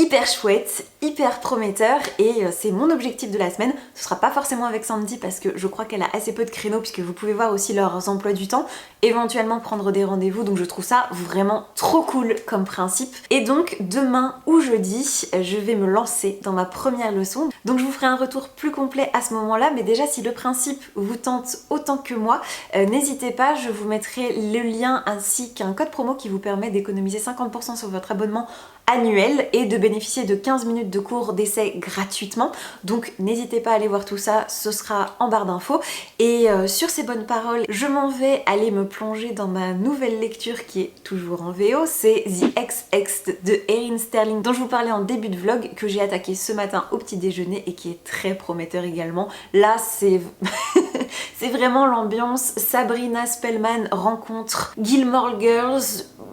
hyper chouette, hyper prometteur et c'est mon objectif de la semaine. Ce sera pas forcément avec Sandy parce que je crois qu'elle a assez peu de créneaux puisque vous pouvez voir aussi leurs emplois du temps, éventuellement prendre des rendez-vous, donc je trouve ça vraiment trop cool comme principe. Et donc demain ou jeudi, je vais me lancer dans ma première leçon. Donc je vous ferai un retour plus complet à ce moment-là, mais déjà si le principe vous tente autant que moi, n'hésitez pas, je vous mettrai le lien ainsi qu'un code promo qui vous permet d'économiser 50% sur votre abonnement annuel et de bénéficier de 15 minutes de cours d'essai gratuitement. Donc n'hésitez pas à aller voir tout ça, ce sera en barre d'infos. Et sur ces bonnes paroles, je m'en vais aller me plonger dans ma nouvelle lecture qui est toujours en VO, c'est The XX de Erin Sterling dont je vous parlais en début de vlog, que j'ai attaqué ce matin au petit déjeuner et qui est très prometteur également. Là c'est c'est vraiment l'ambiance Sabrina Spellman rencontre Gilmore Girls,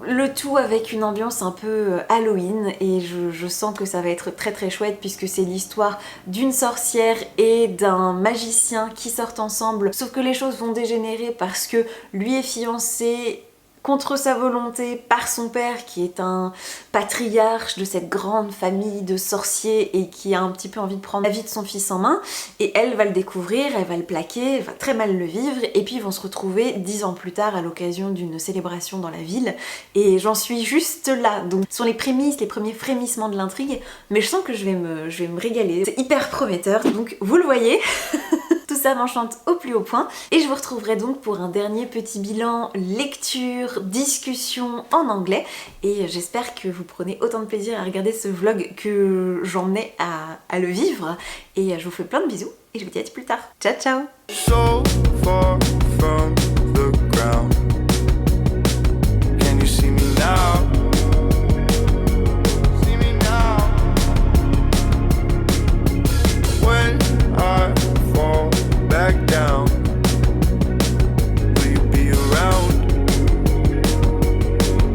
le tout avec une ambiance un peu Halloween et je sens que ça va être très très chouette puisque c'est l'histoire d'une sorcière et d'un magicien qui sortent ensemble, sauf que les choses vont dégénérer parce que lui est fiancé contre sa volonté par son père qui est un patriarche de cette grande famille de sorciers et qui a un petit peu envie de prendre la vie de son fils en main, et elle va le découvrir, elle va le plaquer, elle va très mal le vivre et puis ils vont se retrouver 10 ans plus tard à l'occasion d'une célébration dans la ville et j'en suis juste là. Donc ce sont les prémices, les premiers frémissements de l'intrigue, mais je sens que je vais me régaler, c'est hyper prometteur, donc vous le voyez. Tout ça m'enchante au plus haut point et je vous retrouverai donc pour un dernier petit bilan lecture, discussion en anglais et j'espère que vous prenez autant de plaisir à regarder ce vlog que j'en ai à le vivre et je vous fais plein de bisous et je vous dis à plus tard. Ciao ciao. So far from the ground. Can you see me now? See me now. When I fall back down, will you be around?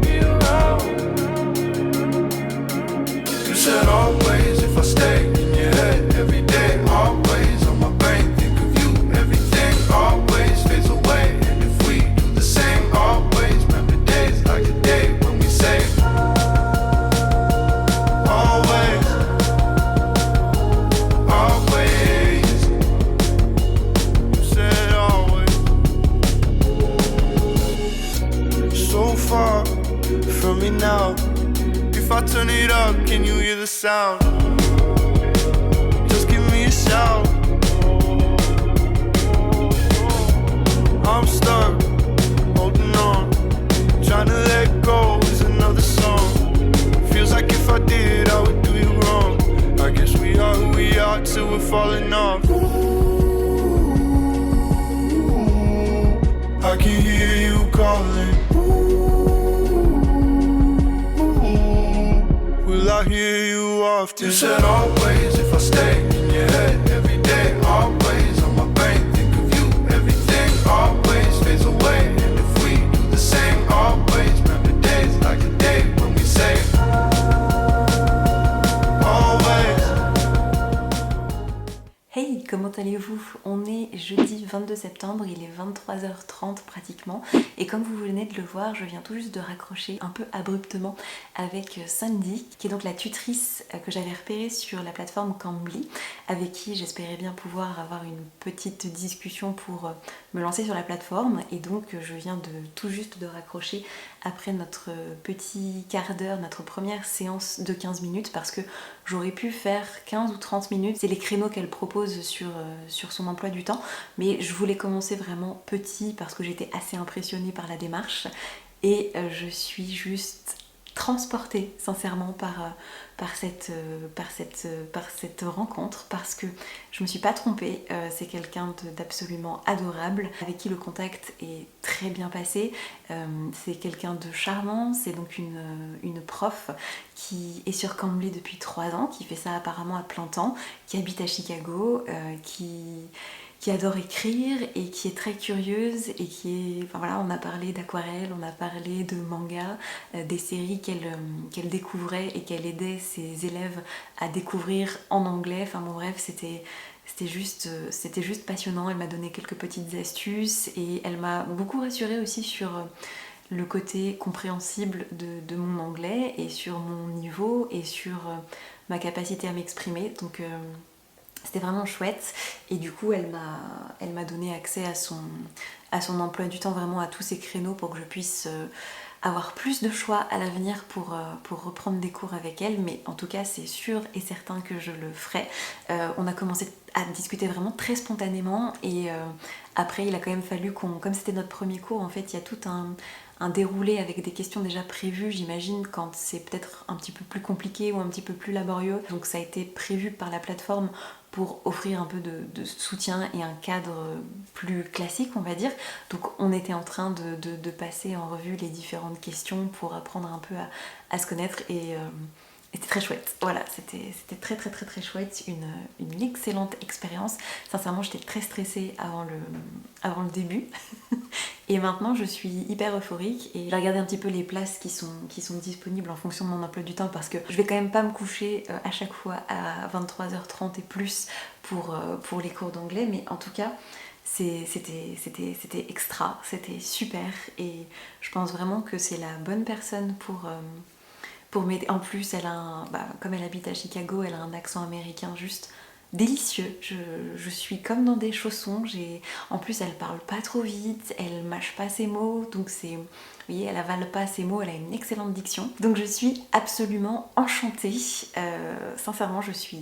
Be around. You said always if I stay in your head every day, always on my brain, think of you, everything always fades away. And if we do the same, always remember days like a day when we say always, always. You said always. So far from me now. If I turn it up, can you hear the sound? Just give me a shout. I'm stuck, holding on, trying to let go is another song. Feels like if I did, I would do you wrong. I guess we are who we are till we're falling off. off to. You said always if I stay in your head every day, always on my brain, think of you, everything always fades away. And if we do the same, always remember days like the day when we say always. Hey, comment allez-vous? On est jeudi 22 septembre, il est 23h30 pratiquement, et comme vous venez de le voir, je viens tout juste de raccrocher un peu abruptement avec Sandy, qui est donc la tutrice que j'avais repérée sur la plateforme Cambly, avec qui j'espérais bien pouvoir avoir une petite discussion pour me lancer sur la plateforme, et donc je viens tout juste de raccrocher après notre petit quart d'heure, notre première séance de 15 minutes, parce que j'aurais pu faire 15 ou 30 minutes, c'est les créneaux qu'elle propose sur son emploi du temps, mais je voulais commencer vraiment petit parce que j'étais assez impressionnée par la démarche, et je suis juste transportée sincèrement par cette rencontre, parce que je me suis pas trompée, c'est quelqu'un d'absolument adorable, avec qui le contact est très bien passé, c'est quelqu'un de charmant, c'est donc une prof qui est sur Cambly depuis 3 ans, qui fait ça apparemment à plein temps, qui habite à Chicago, qui adore écrire et qui est très curieuse et qui est... Enfin voilà, on a parlé d'aquarelle, on a parlé de manga, des séries qu'elle découvrait et qu'elle aidait ses élèves à découvrir en anglais. Enfin bon bref, c'était juste passionnant. Elle m'a donné quelques petites astuces et elle m'a beaucoup rassurée aussi sur le côté compréhensible de mon anglais et sur mon niveau et sur ma capacité à m'exprimer. Donc c'était vraiment chouette, et du coup elle m'a donné accès à son emploi du temps, vraiment à tous ces créneaux, pour que je puisse avoir plus de choix à l'avenir pour reprendre des cours avec elle. Mais en tout cas c'est sûr et certain que je le ferai. On a commencé à discuter vraiment très spontanément, et après il a quand même fallu comme c'était notre premier cours, en fait il y a tout un déroulé avec des questions déjà prévues, j'imagine, quand c'est peut-être un petit peu plus compliqué ou un petit peu plus laborieux. Donc ça a été prévu par la plateforme pour offrir un peu de soutien et un cadre plus classique, on va dire. Donc on était en train de passer en revue les différentes questions pour apprendre un peu à se connaître, et c'était très chouette. Voilà, c'était très très très très chouette, une excellente expérience. Sincèrement, j'étais très stressée avant le début. Et maintenant, je suis hyper euphorique, et j'ai regardé un petit peu les places qui sont disponibles en fonction de mon emploi du temps, parce que je vais quand même pas me coucher à chaque fois à 23h30 et plus pour les cours d'anglais, mais en tout cas, c'était extra, c'était super, et je pense vraiment que c'est la bonne personne pour m'aider. En plus, comme elle habite à Chicago, elle a un accent américain juste délicieux. Je suis comme dans des chaussons. En plus, elle parle pas trop vite, elle mâche pas ses mots, donc vous voyez, elle avale pas ses mots, elle a une excellente diction. Donc je suis absolument enchantée. Sincèrement, je suis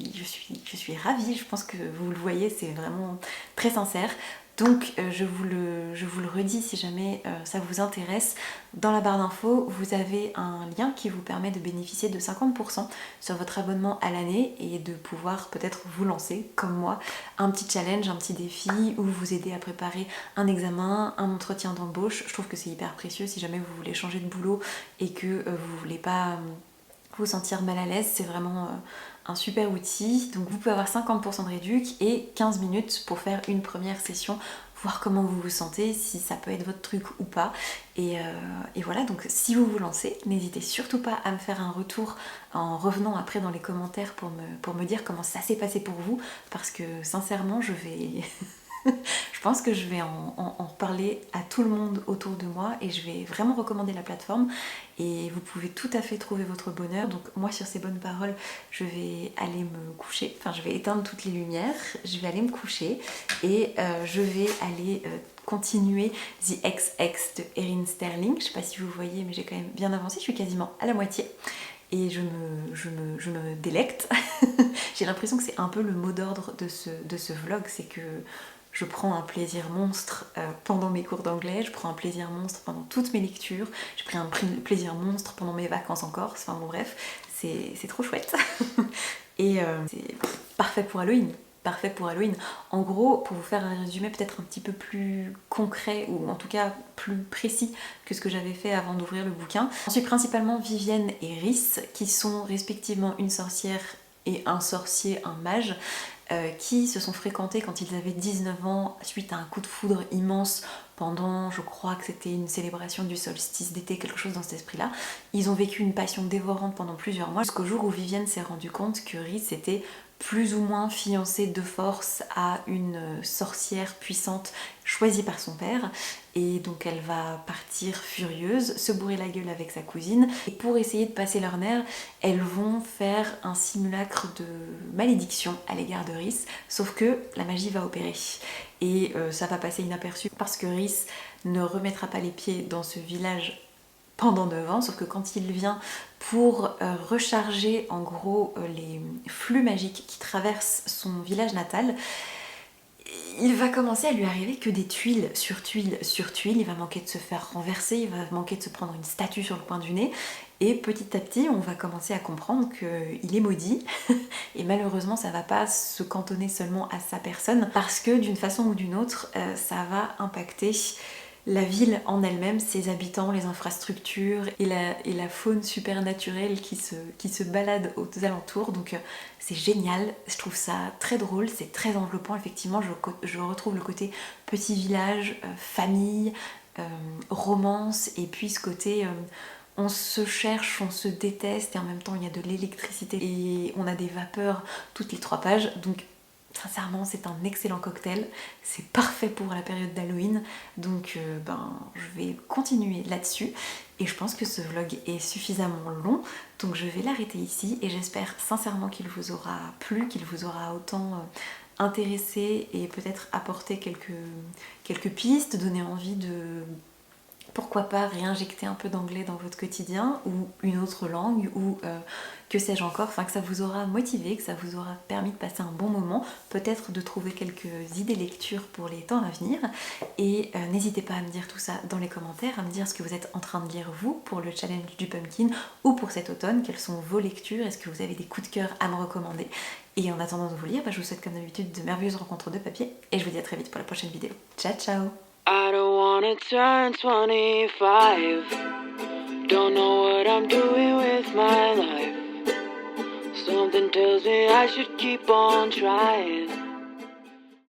ravie. Je pense que vous le voyez, c'est vraiment très sincère. Donc je vous le redis si jamais ça vous intéresse. Dans la barre d'infos, vous avez un lien qui vous permet de bénéficier de 50% sur votre abonnement à l'année, et de pouvoir peut-être vous lancer, comme moi, un petit challenge, un petit défi, ou vous aider à préparer un examen, un entretien d'embauche. Je trouve que c'est hyper précieux si jamais vous voulez changer de boulot et que vous voulez pas vous sentir mal à l'aise. C'est vraiment un super outil. Donc vous pouvez avoir 50% de réduc et 15 minutes pour faire une première session, voir comment vous vous sentez, si ça peut être votre truc ou pas. Et voilà, donc si vous vous lancez, n'hésitez surtout pas à me faire un retour en revenant après dans les commentaires pour me dire comment ça s'est passé pour vous, parce que sincèrement je pense que je vais en reparler à tout le monde autour de moi, et je vais vraiment recommander la plateforme, et vous pouvez tout à fait trouver votre bonheur. Donc moi, sur ces bonnes paroles, je vais aller me coucher, enfin je vais éteindre toutes les lumières, je vais aller me coucher, et je vais aller continuer The XX de Erin Sterling. Je sais pas si vous voyez, mais j'ai quand même bien avancé, je suis quasiment à la moitié. Et je me délecte. J'ai l'impression que c'est un peu le mot d'ordre de ce vlog, c'est que je prends un plaisir monstre pendant mes cours d'anglais, je prends un plaisir monstre pendant toutes mes lectures, j'ai pris un plaisir monstre pendant mes vacances en Corse, enfin bon bref, c'est trop chouette. Et c'est parfait pour Halloween. Parfait pour Halloween. En gros, pour vous faire un résumé peut-être un petit peu plus concret, ou en tout cas plus précis que ce que j'avais fait avant d'ouvrir le bouquin, on suit principalement Vivienne et Rhys, qui sont respectivement une sorcière et un sorcier, un mage, qui se sont fréquentés quand ils avaient 19 ans suite à un coup de foudre immense pendant, je crois que c'était une célébration du solstice d'été, quelque chose dans cet esprit-là. Ils ont vécu une passion dévorante pendant plusieurs mois, jusqu'au jour où Vivienne s'est rendu compte que Rhys était plus ou moins fiancé de force à une sorcière puissante choisie par son père, et donc elle va partir furieuse, se bourrer la gueule avec sa cousine, et pour essayer de passer leur nerf, elles vont faire un simulacre de malédiction à l'égard de Rhys, sauf que la magie va opérer. Et ça va passer inaperçu parce que Rhys ne remettra pas les pieds dans ce village pendant 9 ans, sauf que quand il vient pour recharger en gros les flux magiques qui traversent son village natal, il va commencer à lui arriver que des tuiles sur tuiles sur tuiles, il va manquer de se faire renverser, il va manquer de se prendre une statue sur le coin du nez, et petit à petit on va commencer à comprendre qu'il est maudit, et malheureusement ça va pas se cantonner seulement à sa personne, parce que d'une façon ou d'une autre, ça va impacter la ville en elle-même, ses habitants, les infrastructures et la faune supernaturelle qui se balade aux alentours. Donc c'est génial, je trouve ça très drôle, c'est très enveloppant. Effectivement, je retrouve le côté petit village, famille, romance, et puis ce côté on se cherche, on se déteste, et en même temps il y a de l'électricité et on a des vapeurs toutes les 3 pages. Donc sincèrement, c'est un excellent cocktail, c'est parfait pour la période d'Halloween, donc je vais continuer là-dessus, et je pense que ce vlog est suffisamment long, donc je vais l'arrêter ici, et j'espère sincèrement qu'il vous aura plu, qu'il vous aura autant intéressé, et peut-être apporté quelques pistes, donné envie de... pourquoi pas réinjecter un peu d'anglais dans votre quotidien, ou une autre langue, ou que sais-je encore, enfin que ça vous aura motivé, que ça vous aura permis de passer un bon moment, peut-être de trouver quelques idées lecture pour les temps à venir, et n'hésitez pas à me dire tout ça dans les commentaires, à me dire ce que vous êtes en train de lire vous pour le challenge du pumpkin, ou pour cet automne, quelles sont vos lectures, est-ce que vous avez des coups de cœur à me recommander, et en attendant de vous lire, je vous souhaite comme d'habitude de merveilleuses rencontres de papier, et je vous dis à très vite pour la prochaine vidéo. Ciao ciao. I don't wanna turn 25. Don't know what I'm doing with my life. Something tells me I should keep on trying.